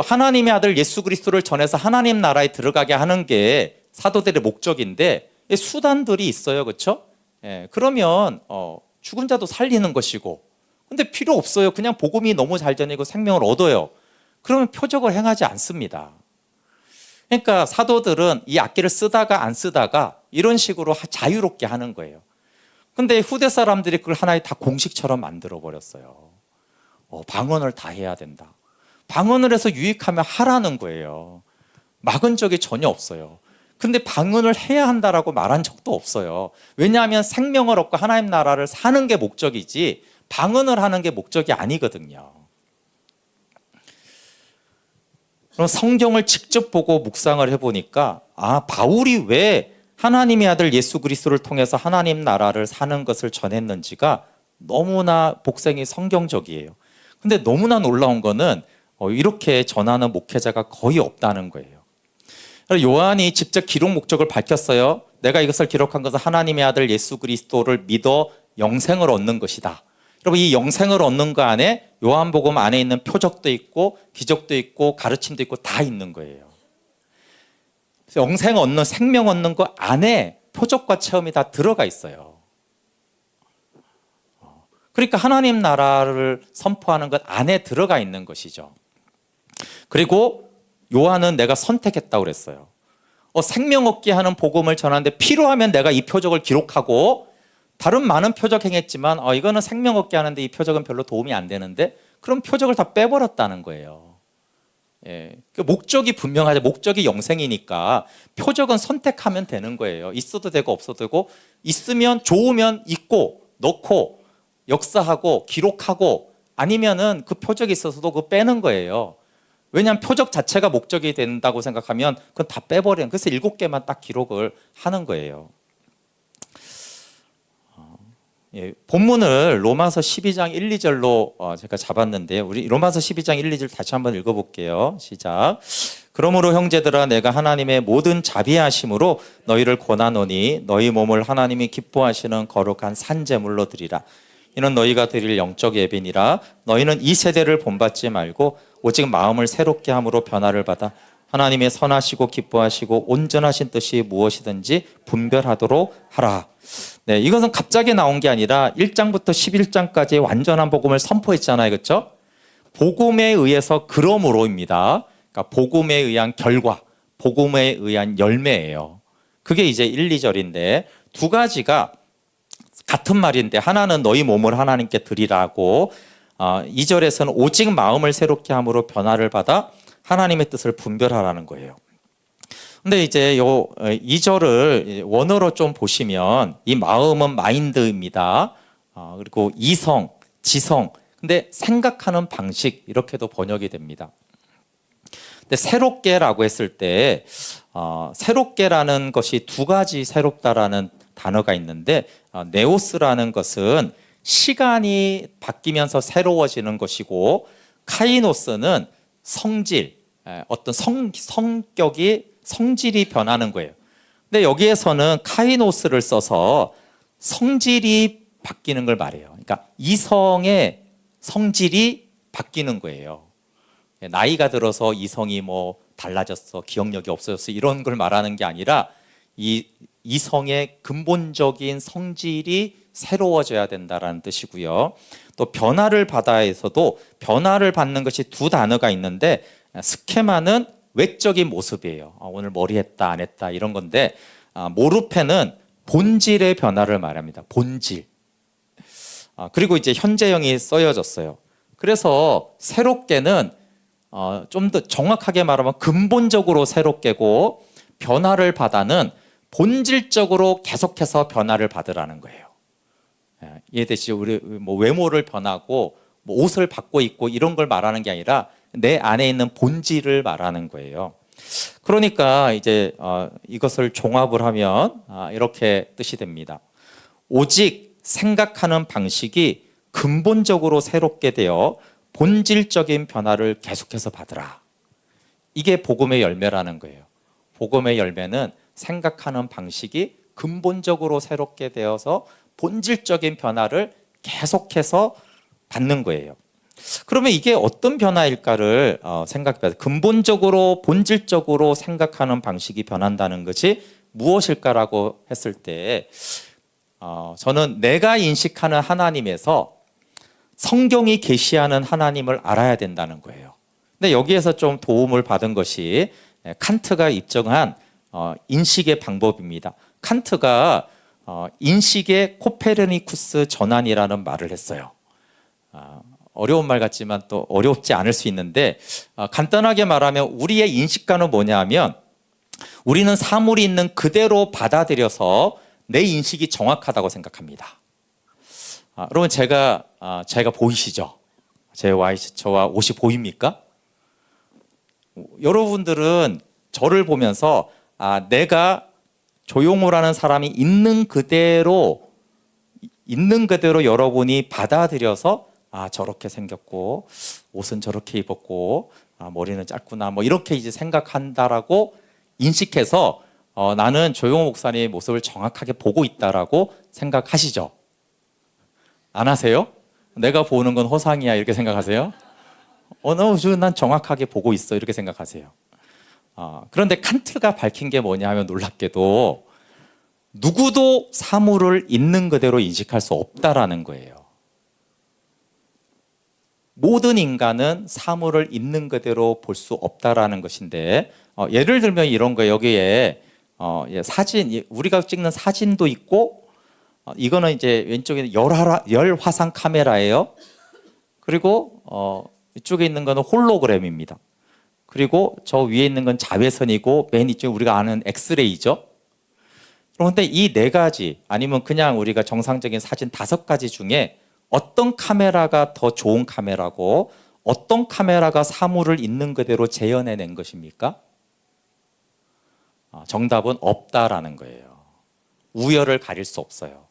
하나님의 아들 예수 그리스도를 전해서 하나님 나라에 들어가게 하는 게 사도들의 목적인데 수단들이 있어요. 그렇죠? 그러면 죽은 자도 살리는 것이고 근데 필요 없어요. 그냥 복음이 너무 잘 전이고 생명을 얻어요. 그러면 표적을 행하지 않습니다. 그러니까 사도들은 이 악기를 쓰다가 안 쓰다가 이런 식으로 자유롭게 하는 거예요. 근데 후대 사람들이 그걸 하나의 다 공식처럼 만들어 버렸어요. 방언을 다 해야 된다. 방언을 해서 유익하면 하라는 거예요. 막은 적이 전혀 없어요. 근데 방언을 해야 한다라고 말한 적도 없어요. 왜냐하면 생명을 얻고 하나님 나라를 사는 게 목적이지 방언을 하는 게 목적이 아니거든요. 그럼 성경을 직접 보고 묵상을 해보니까 바울이 왜 하나님의 아들 예수 그리스도를 통해서 하나님 나라를 사는 것을 전했는지가 너무나 복생이 성경적이에요. 근데 너무나 놀라운 거는 이렇게 전하는 목회자가 거의 없다는 거예요. 요한이 직접 기록 목적을 밝혔어요. 내가 이것을 기록한 것은 하나님의 아들 예수 그리스도를 믿어 영생을 얻는 것이다. 여러분 이 영생을 얻는 거 안에 요한복음 안에 있는 표적도 있고 기적도 있고 가르침도 있고 다 있는 거예요. 영생 얻는 생명 얻는 거 안에 표적과 체험이 다 들어가 있어요. 그러니까 하나님 나라를 선포하는 것 안에 들어가 있는 것이죠. 그리고 요한은 내가 선택했다고 그랬어요. 생명 얻게 하는 복음을 전하는데 필요하면 내가 이 표적을 기록하고 다른 많은 표적 행했지만 이거는 생명 얻게 하는데 이 표적은 별로 도움이 안 되는데 그럼 표적을 다 빼버렸다는 거예요. 그 목적이 분명하죠. 목적이 영생이니까 표적은 선택하면 되는 거예요. 있어도 되고 없어도 되고 있으면 좋으면 있고 넣고 역사하고 기록하고 아니면은 그 표적이 있어서도 그거 빼는 거예요. 왜냐하면 표적 자체가 목적이 된다고 생각하면 그건 다 빼버려요. 그래서 7개만 딱 기록을 하는 거예요. 본문을 로마서 12장 1, 2절로 제가 잡았는데요. 우리 로마서 12장 1, 2절 다시 한번 읽어볼게요. 시작. 그러므로 형제들아 내가 하나님의 모든 자비하심으로 너희를 권하노니 너희 몸을 하나님이 기뻐하시는 거룩한 산제물로 드리라. 이는 너희가 드릴 영적 예배니라. 너희는 이 세대를 본받지 말고 오직 마음을 새롭게 함으로 변화를 받아 하나님의 선하시고 기뻐하시고 온전하신 뜻이 무엇이든지 분별하도록 하라. 이것은 갑자기 나온 게 아니라 1장부터 11장까지 완전한 복음을 선포했잖아요. 그렇죠? 복음에 의해서 그러므로입니다. 그러니까 복음에 의한 결과, 복음에 의한 열매예요. 그게 이제 1, 2절인데 두 가지가 같은 말인데 하나는 너희 몸을 하나님께 드리라고 2절에서는 오직 마음을 새롭게 함으로 변화를 받아 하나님의 뜻을 분별하라는 거예요. 근데 이제 요 2절을 원어로 좀 보시면 이 마음은 마인드입니다. 그리고 이성, 지성, 근데 생각하는 방식 이렇게도 번역이 됩니다. 근데 새롭게라고 했을 때 새롭게라는 것이 두 가지 새롭다라는 단어가 있는데 네오스라는 것은 시간이 바뀌면서 새로워지는 것이고 카이노스는 성질, 어떤 성격이 성질이 변하는 거예요. 근데 여기에서는 카이노스를 써서 성질이 바뀌는 걸 말해요. 그러니까 이성의 성질이 바뀌는 거예요. 나이가 들어서 이성이 뭐 달라졌어, 기억력이 없어졌어 이런 걸 말하는 게 아니라 이성의 근본적인 성질이 새로워져야 된다라는 뜻이고요. 또 변화를 받아에서도 변화를 받는 것이 두 단어가 있는데 스케마는 외적인 모습이에요. 오늘 머리 했다 안 했다 이런 건데 모르페는 본질의 변화를 말합니다. 본질. 그리고 이제 현재형이 써여졌어요. 그래서 새롭게는 좀 더 정확하게 말하면 근본적으로 새롭게고 변화를 받아는 본질적으로 계속해서 변화를 받으라는 거예요. 이해되시죠? 우리 뭐 외모를 변하고 뭐 옷을 바꿔 입고 이런 걸 말하는 게 아니라 내 안에 있는 본질을 말하는 거예요. 그러니까 이제 이것을 종합을 하면 이렇게 뜻이 됩니다. 오직 생각하는 방식이 근본적으로 새롭게 되어 본질적인 변화를 계속해서 받으라. 이게 복음의 열매라는 거예요. 복음의 열매는 생각하는 방식이 근본적으로 새롭게 되어서 본질적인 변화를 계속해서 받는 거예요. 그러면 이게 어떤 변화일까를 생각해봐요. 근본적으로 본질적으로 생각하는 방식이 변한다는 것이 무엇일까라고 했을 때 저는 내가 인식하는 하나님에서 성경이 계시하는 하나님을 알아야 된다는 거예요. 근데 여기에서 좀 도움을 받은 것이 칸트가 입증한 인식의 방법입니다. 칸트가 인식의 코페르니쿠스 전환이라는 말을 했어요. 어려운 말 같지만 또 어렵지 않을 수 있는데 간단하게 말하면 우리의 인식관은 뭐냐 하면 우리는 사물이 있는 그대로 받아들여서 내 인식이 정확하다고 생각합니다. 여러분 제가 보이시죠? 저와 옷이 보입니까? 여러분들은 저를 보면서 내가 조용호라는 사람이 있는 그대로 여러분이 받아들여서 저렇게 생겼고 옷은 저렇게 입었고 머리는 짧구나 뭐 이렇게 이제 생각한다라고 인식해서 나는 조용호 목사님의 모습을 정확하게 보고 있다라고 생각하시죠? 안 하세요? 내가 보는 건 허상이야 이렇게 생각하세요? 난 정확하게 보고 있어 이렇게 생각하세요. 그런데 칸트가 밝힌 게 뭐냐 하면 놀랍게도 누구도 사물을 있는 그대로 인식할 수 없다라는 거예요. 모든 인간은 사물을 있는 그대로 볼 수 없다라는 것인데 예를 들면 이런 거예요. 여기에 사진 우리가 찍는 사진도 있고 이거는 이제 왼쪽에 열화상 카메라예요. 그리고 이쪽에 있는 거는 홀로그램입니다. 그리고 저 위에 있는 건 자외선이고 맨 이쪽에 우리가 아는 엑스레이죠. 그런데 이 네 가지 아니면 그냥 우리가 정상적인 사진 5가지 중에 어떤 카메라가 더 좋은 카메라고 어떤 카메라가 사물을 있는 그대로 재현해낸 것입니까? 정답은 없다라는 거예요. 우열을 가릴 수 없어요.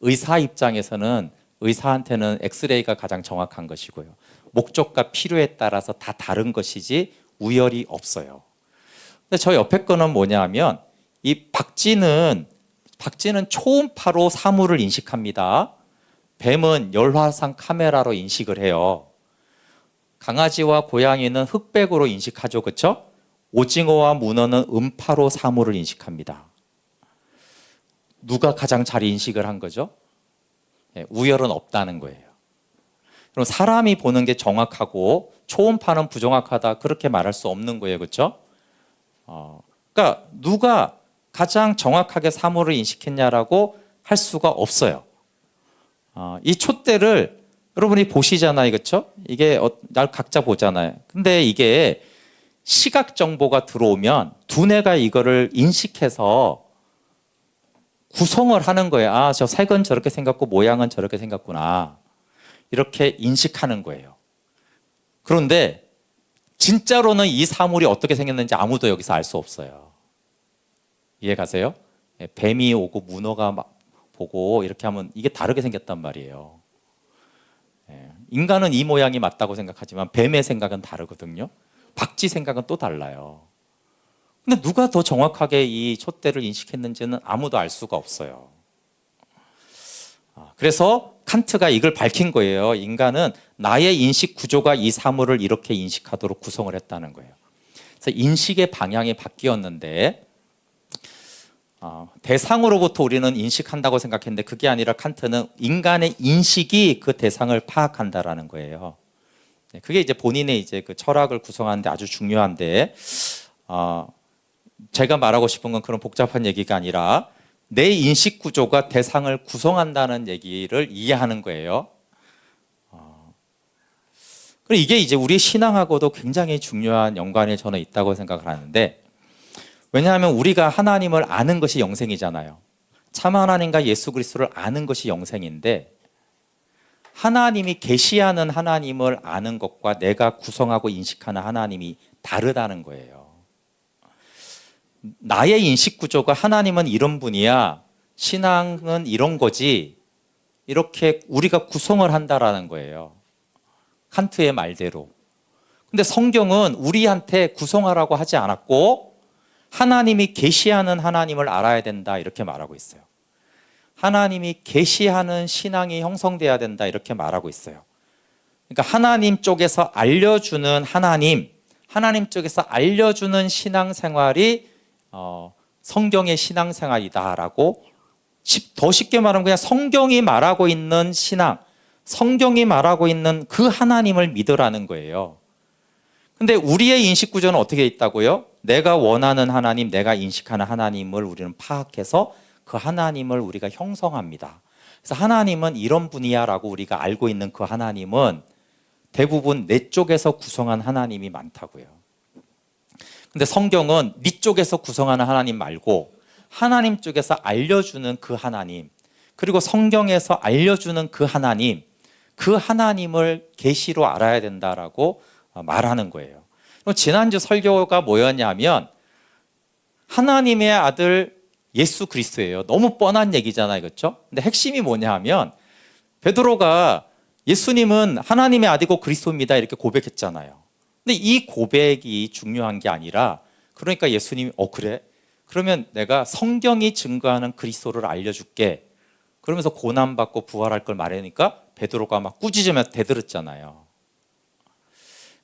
의사 입장에서는 의사한테는 엑스레이가 가장 정확한 것이고요. 목적과 필요에 따라서 다 다른 것이지 우열이 없어요. 근데 저 옆에 거는 뭐냐 하면 이 박쥐는 초음파로 사물을 인식합니다. 뱀은 열화상 카메라로 인식을 해요. 강아지와 고양이는 흑백으로 인식하죠. 그렇죠? 오징어와 문어는 음파로 사물을 인식합니다. 누가 가장 잘 인식을 한 거죠? 우열은 없다는 거예요. 그럼 사람이 보는 게 정확하고 초음파는 부정확하다 그렇게 말할 수 없는 거예요. 그렇죠? 그러니까 누가 가장 정확하게 사물을 인식했냐라고 할 수가 없어요. 이 촛대를 여러분이 보시잖아요, 그렇죠? 이게 날 각자 보잖아요. 근데 이게 시각 정보가 들어오면 두뇌가 이거를 인식해서 구성을 하는 거예요. 아, 저 색은 저렇게 생겼고 모양은 저렇게 생겼구나. 이렇게 인식하는 거예요. 그런데 진짜로는 이 사물이 어떻게 생겼는지 아무도 여기서 알 수 없어요. 이해 가세요? 뱀이 오고 문어가 막 보고 이렇게 하면 이게 다르게 생겼단 말이에요. 인간은 이 모양이 맞다고 생각하지만 뱀의 생각은 다르거든요. 박쥐 생각은 또 달라요. 근데 누가 더 정확하게 이 촛대를 인식했는지는 아무도 알 수가 없어요. 그래서 칸트가 이걸 밝힌 거예요. 인간은 나의 인식 구조가 이 사물을 이렇게 인식하도록 구성을 했다는 거예요. 그래서 인식의 방향이 바뀌었는데 대상으로부터 우리는 인식한다고 생각했는데 그게 아니라 칸트는 인간의 인식이 그 대상을 파악한다라는 거예요. 그게 이제 본인의 이제 그 철학을 구성하는데 아주 중요한데 제가 말하고 싶은 건 그런 복잡한 얘기가 아니라 내 인식 구조가 대상을 구성한다는 얘기를 이해하는 거예요. 그리고 이게 이제 우리 신앙하고도 굉장히 중요한 연관이 저는 있다고 생각을 하는데 왜냐하면 우리가 하나님을 아는 것이 영생이잖아요. 참 하나님과 예수 그리스도를 아는 것이 영생인데 하나님이 계시하는 하나님을 아는 것과 내가 구성하고 인식하는 하나님이 다르다는 거예요. 나의 인식 구조가 하나님은 이런 분이야, 신앙은 이런 거지, 이렇게 우리가 구성을 한다라는 거예요. 칸트의 말대로. 근데 성경은 우리한테 구성하라고 하지 않았고 하나님이 계시하는 하나님을 알아야 된다 이렇게 말하고 있어요. 하나님이 계시하는 신앙이 형성돼야 된다 이렇게 말하고 있어요. 그러니까 하나님 쪽에서 알려주는 하나님 쪽에서 알려주는 신앙생활이 성경의 신앙생활이다라고 더 쉽게 말하면 그냥 성경이 말하고 있는 신앙, 성경이 말하고 있는 그 하나님을 믿으라는 거예요. 근데 우리의 인식 구조는 어떻게 있다고요? 내가 원하는 하나님, 내가 인식하는 하나님을 우리는 파악해서 그 하나님을 우리가 형성합니다. 그래서 하나님은 이런 분이야라고 우리가 알고 있는 그 하나님은 대부분 내 쪽에서 구성한 하나님이 많다고요. 근데 성경은 네 쪽에서 구성하는 하나님 말고 하나님 쪽에서 알려주는 그 하나님, 그리고 성경에서 알려주는 그 하나님을 계시로 알아야 된다라고 말하는 거예요. 지난주 설교가 뭐였냐면 하나님의 아들 예수 그리스도예요. 너무 뻔한 얘기잖아요, 그렇죠? 근데 핵심이 뭐냐 하면 베드로가 예수님은 하나님의 아들이고 그리스도입니다 이렇게 고백했잖아요. 근데 이 고백이 중요한 게 아니라 그러니까 예수님이 그래? 그러면 내가 성경이 증거하는 그리스도를 알려줄게. 그러면서 고난받고 부활할 걸 말하니까 베드로가 막 꾸짖으면서 대들었잖아요.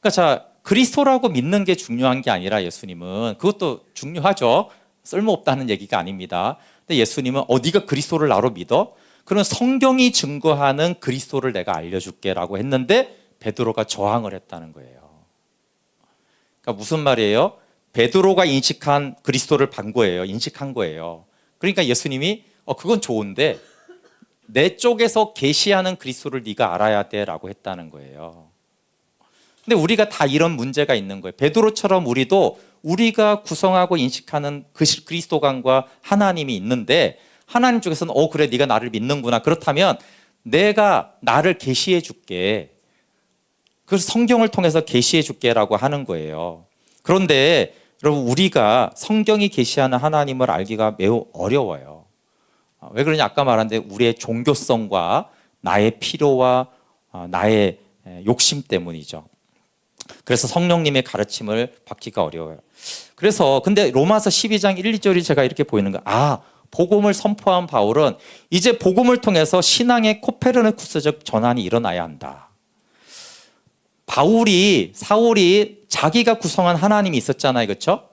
그러니까 자, 그리스도라고 믿는 게 중요한 게 아니라 예수님은 그것도 중요하죠. 쓸모없다는 얘기가 아닙니다. 근데 예수님은 네가 그리스도를 나로 믿어? 그럼 성경이 증거하는 그리스도를 내가 알려줄게라고 했는데 베드로가 저항을 했다는 거예요. 그러니까 무슨 말이에요? 베드로가 인식한 그리스도를 본 거예요. 인식한 거예요. 그러니까 예수님이 그건 좋은데 내 쪽에서 계시하는 그리스도를 네가 알아야 돼라고 했다는 거예요. 근데 우리가 다 이런 문제가 있는 거예요. 베드로처럼 우리도 우리가 구성하고 인식하는 그 그리스도관과 하나님이 있는데 하나님 쪽에서는 그래 네가 나를 믿는구나. 그렇다면 내가 나를 계시해 줄게. 그래서 성경을 통해서 계시해 줄게라고 하는 거예요. 그런데 여러분 우리가 성경이 계시하는 하나님을 알기가 매우 어려워요. 왜 그러냐 아까 말한 대로 우리의 종교성과 나의 필요와 나의 욕심 때문이죠. 그래서 성령님의 가르침을 받기가 어려워요. 그래서 근데 로마서 12장 1, 2절이 제가 이렇게 보이는 거예요. 복음을 선포한 바울은 이제 복음을 통해서 신앙의 코페르니쿠스적 전환이 일어나야 한다. 사울이 자기가 구성한 하나님이 있었잖아요. 그렇죠?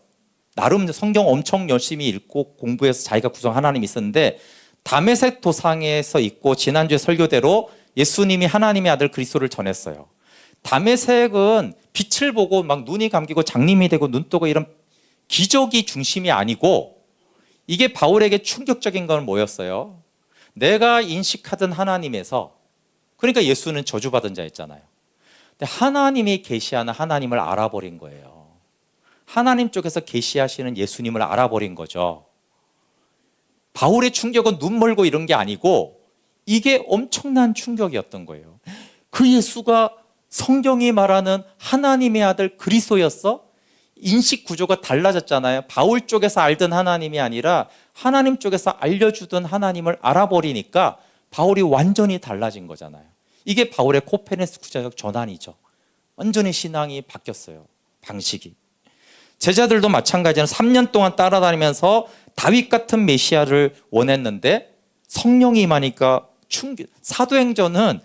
나름 성경 엄청 열심히 읽고 공부해서 자기가 구성한 하나님이 있었는데 다메섹 도상에서 있고 지난주에 설교대로 예수님이 하나님의 아들 그리스도를 전했어요. 다메섹은 빛을 보고 막 눈이 감기고 장님이 되고 눈 뜨고 이런 기적이 중심이 아니고 이게 바울에게 충격적인 건 뭐였어요? 내가 인식하던 하나님에서, 그러니까 예수는 저주받은 자였잖아요. 근데 하나님이 계시하는 하나님을 알아버린 거예요. 하나님 쪽에서 계시하시는 예수님을 알아버린 거죠. 바울의 충격은 눈 멀고 이런 게 아니고 이게 엄청난 충격이었던 거예요. 그 예수가 성경이 말하는 하나님의 아들 그리스도였어? 인식 구조가 달라졌잖아요. 바울 쪽에서 알던 하나님이 아니라 하나님 쪽에서 알려주던 하나님을 알아버리니까 바울이 완전히 달라진 거잖아요. 이게 바울의 코페르니쿠스적 전환이죠. 완전히 신앙이 바뀌었어요. 방식이. 제자들도 마찬가지로 3년 동안 따라다니면서 다윗 같은 메시아를 원했는데 성령이 임하니까 충격. 사도행전은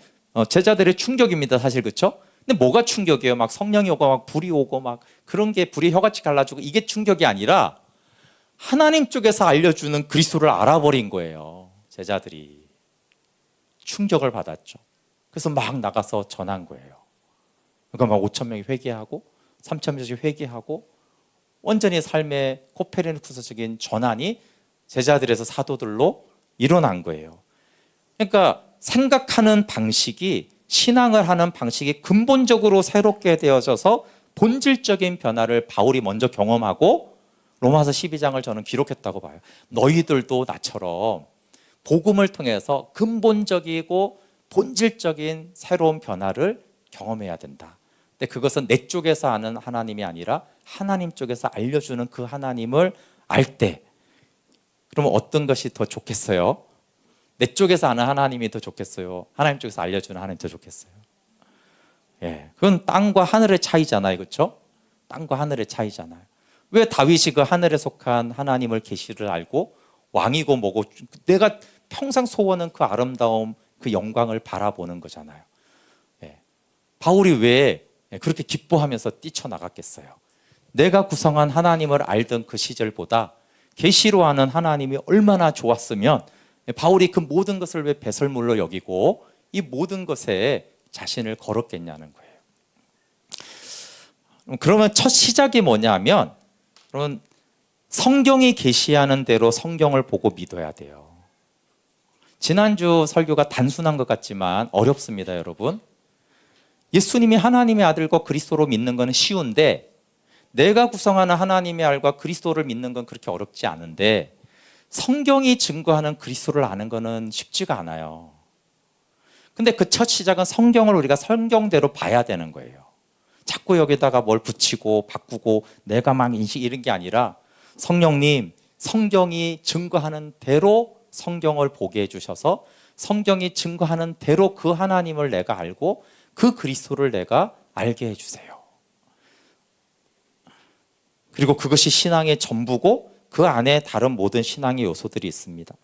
제자들의 충격입니다. 사실 그렇죠? 근데 뭐가 충격이에요? 막 성령이 오고 막 불이 오고 막 그런 게 불이 혀같이 갈라지고 이게 충격이 아니라 하나님 쪽에서 알려주는 그리스도를 알아버린 거예요. 제자들이 충격을 받았죠. 그래서 막 나가서 전한 거예요. 그러니까 막 5천 명이 회개하고 3천 명씩 회개하고 완전히 삶의 코페르니쿠스적인 전환이 제자들에서 사도들로 일어난 거예요. 그러니까 생각하는 방식이, 신앙을 하는 방식이 근본적으로 새롭게 되어져서 본질적인 변화를 바울이 먼저 경험하고 로마서 12장을 저는 기록했다고 봐요. 너희들도 나처럼 복음을 통해서 근본적이고 본질적인 새로운 변화를 경험해야 된다. 근데 그것은 내 쪽에서 아는 하나님이 아니라 하나님 쪽에서 알려주는 그 하나님을 알 때, 그러면 어떤 것이 더 좋겠어요? 내 쪽에서 아는 하나님이 더 좋겠어요? 하나님 쪽에서 알려주는 하나님이 더 좋겠어요? 예, 그건 땅과 하늘의 차이잖아요, 그렇죠? 땅과 하늘의 차이잖아요. 왜 다윗이 그 하늘에 속한 하나님을 계시를 알고 왕이고 뭐고 내가 평생 소원은 그 아름다움, 그 영광을 바라보는 거잖아요. 예, 바울이 왜 그렇게 기뻐하면서 뛰쳐나갔겠어요? 내가 구성한 하나님을 알던 그 시절보다 계시로 아는 하나님이 얼마나 좋았으면 바울이 그 모든 것을 왜 배설물로 여기고 이 모든 것에 자신을 걸었겠냐는 거예요. 그러면 첫 시작이 뭐냐면, 그러면 성경이 계시하는 대로 성경을 보고 믿어야 돼요. 지난주 설교가 단순한 것 같지만 어렵습니다, 여러분. 예수님이 하나님의 아들과 그리스도로 믿는 건 쉬운데 내가 구성하는 하나님의 아들과 그리스도를 믿는 건 그렇게 어렵지 않은데 성경이 증거하는 그리스도를 아는 것은 쉽지가 않아요. 근데 그 첫 시작은 성경을 우리가 성경대로 봐야 되는 거예요. 자꾸 여기다가 뭘 붙이고 바꾸고 내가 막 인식 이런 게 아니라 성령님, 성경이 증거하는 대로 성경을 보게 해주셔서 성경이 증거하는 대로 그 하나님을 내가 알고 그 그리스도를 내가 알게 해주세요. 그리고 그것이 신앙의 전부고 그 안에 다른 모든 신앙의 요소들이 있습니다.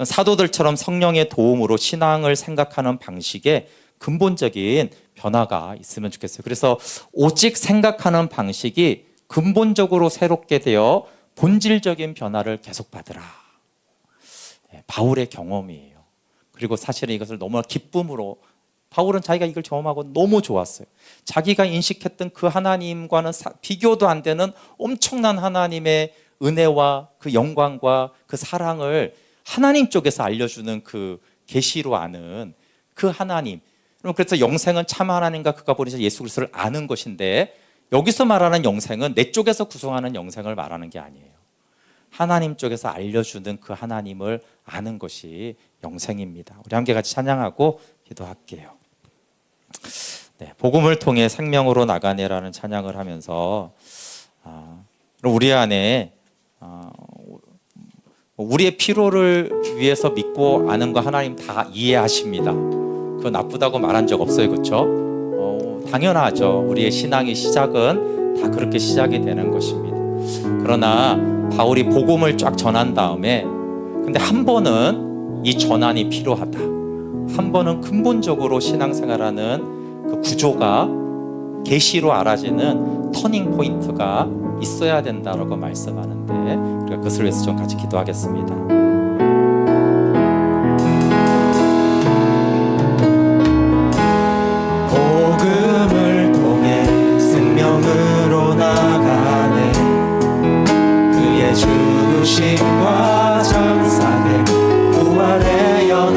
사도들처럼 성령의 도움으로 신앙을 생각하는 방식에 근본적인 변화가 있으면 좋겠어요. 그래서 오직 생각하는 방식이 근본적으로 새롭게 되어 본질적인 변화를 계속 받으라. 바울의 경험이에요. 그리고 사실은 이것을 너무 기쁨으로, 바울은 자기가 이걸 경험하고 너무 좋았어요. 자기가 인식했던 그 하나님과는 비교도 안 되는 엄청난 하나님의 은혜와 그 영광과 그 사랑을 하나님 쪽에서 알려주는 그 계시로 아는 그 하나님. 그래서 영생은 참 하나님과 그가 보내신 예수 그리스도를 아는 것인데, 여기서 말하는 영생은 내 쪽에서 구성하는 영생을 말하는 게 아니에요. 하나님 쪽에서 알려주는 그 하나님을 아는 것이 영생입니다. 우리 함께 같이 찬양하고 기도할게요. 네, 복음을 통해 생명으로 나가네라는 찬양을 하면서 우리 안에 우리의 필요를 위해서 믿고 아는 거 하나님 다 이해하십니다. 그거 나쁘다고 말한 적 없어요, 그렇죠? 당연하죠. 우리의 신앙의 시작은 다 그렇게 시작이 되는 것입니다. 그러나 바울이 복음을 쫙 전한 다음에 근데 한 번은 이 전환이 필요하다. 한 번은 근본적으로 신앙생활하는 그 구조가 계시로 알아지는 터닝 포인트가 있어야 된다라고 말씀하는데, 우리가 그것을 위해서 좀 같이 기도하겠습니다. 복음을 통해 생명으로 나가네. 그의 죽으심과 장사된 부활의 영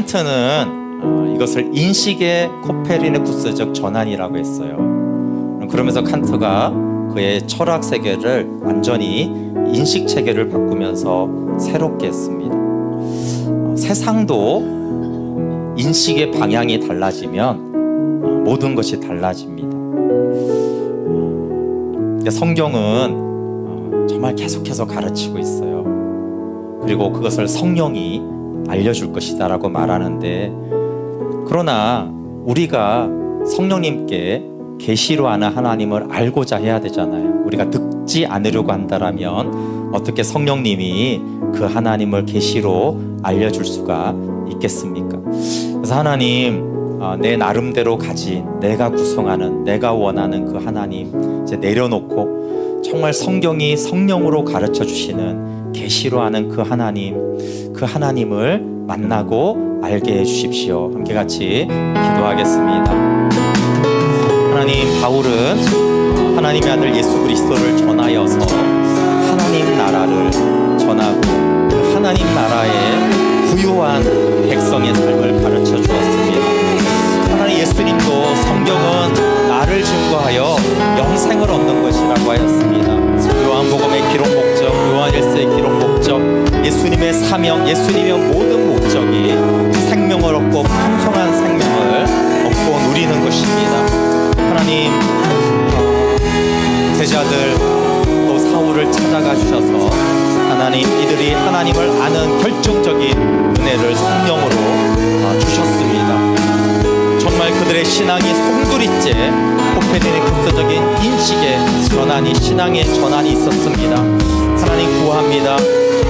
칸트는 이것을 인식의 코페르니쿠스적 전환이라고 했어요. 그러면서 칸트가 그의 철학 세계를 완전히 인식 체계를 바꾸면서 새롭게 했습니다. 세상도 인식의 방향이 달라지면 모든 것이 달라집니다. 성경은 정말 계속해서 가르치고 있어요. 그리고 그것을 성령이 알려줄 것이다라고 말하는데, 그러나 우리가 성령님께 계시로 하는 하나님을 알고자 해야 되잖아요. 우리가 듣지 않으려고 한다라면 어떻게 성령님이 그 하나님을 계시로 알려줄 수가 있겠습니까? 그래서 하나님, 내 나름대로 가진 내가 구성하는 내가 원하는 그 하나님 이제 내려놓고 정말 성경이 성령으로 가르쳐 주시는 계시로 하는 그 하나님을 만나고 알게 해 주십시오. 함께 같이 기도하겠습니다. 하나님, 바울은 하나님의 아들 예수 그리스도를 전하여서 하나님 나라를 전하고 그 하나님 나라의 부유한 백성의 삶을 가르쳐 주었습니다. 하나님, 예수님도 성경은 나를 증거하여 영생을 얻는 것이라고 하였습니다. 요한복음의 기록 목적, 요한일서의 기록 목적, 예수님의 사명, 예수님의 모든 목적이 생명을 얻고 풍성한 생명을 얻고 누리는 것입니다. 하나님, 제자들 또 사울을 찾아가 주셔서 하나님, 이들이 하나님을 아는 결정적인 은혜를 성령으로 주셨습니다. 정말 그들의 신앙이 송두리째 코페르니쿠스적인 인식의 전환이, 신앙의 전환이 있었습니다. 하나님, 구합니다.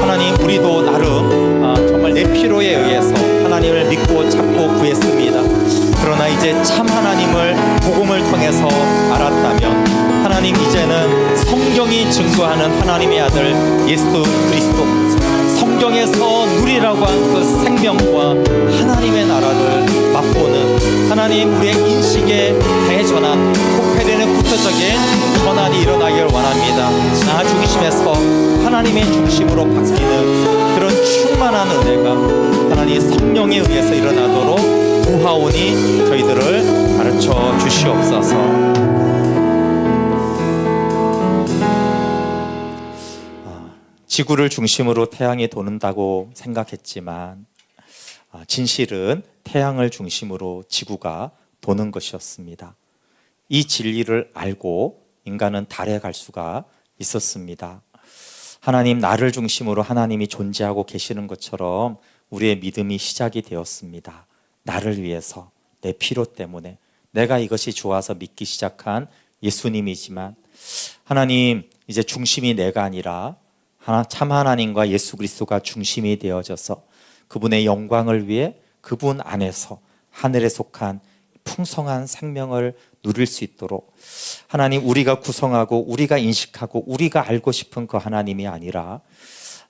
하나님, 우리도 나름 정말 내 필요에 의해서 하나님을 믿고 찾고 구했습니다. 그러나 이제 참 하나님을 복음을 통해서 알았다면 하나님, 이제는 성경이 증거하는 하나님의 아들 예수 그리스도, 성경에서 누리라고 한 그 생명과 하나님의 나라를 맛보는 하나님, 우리의 인식의 대전환, 코페르니쿠스적인 전환이 일어나길 원합니다. 나 중심에서 하나님의 중심으로 바뀌는 그런 충만한 은혜가 하나님 성령에 의해서 일어나도록 구하오니 저희들을 가르쳐 주시옵소서. 지구를 중심으로 태양이 도는다고 생각했지만 진실은 태양을 중심으로 지구가 도는 것이었습니다. 이 진리를 알고 인간은 달에 갈 수가 있었습니다. 하나님, 나를 중심으로 하나님이 존재하고 계시는 것처럼 우리의 믿음이 시작이 되었습니다. 나를 위해서, 내 필요 때문에 내가 이것이 좋아서 믿기 시작한 예수님이지만 하나님, 이제 중심이 내가 아니라 참 하나님과 예수 그리스도가 중심이 되어져서 그분의 영광을 위해 그분 안에서 하늘에 속한 풍성한 생명을 누릴 수 있도록 하나님, 우리가 구성하고 우리가 인식하고 우리가 알고 싶은 그 하나님이 아니라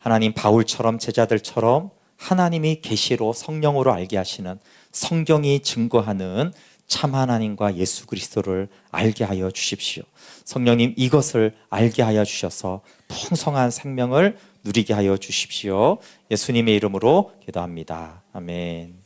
하나님, 바울처럼 제자들처럼 하나님이 계시로 성령으로 알게 하시는, 성경이 증거하는 참 하나님과 예수 그리스도를 알게 하여 주십시오. 성령님, 이것을 알게 하여 주셔서 풍성한 생명을 누리게 하여 주십시오. 예수님의 이름으로 기도합니다. 아멘.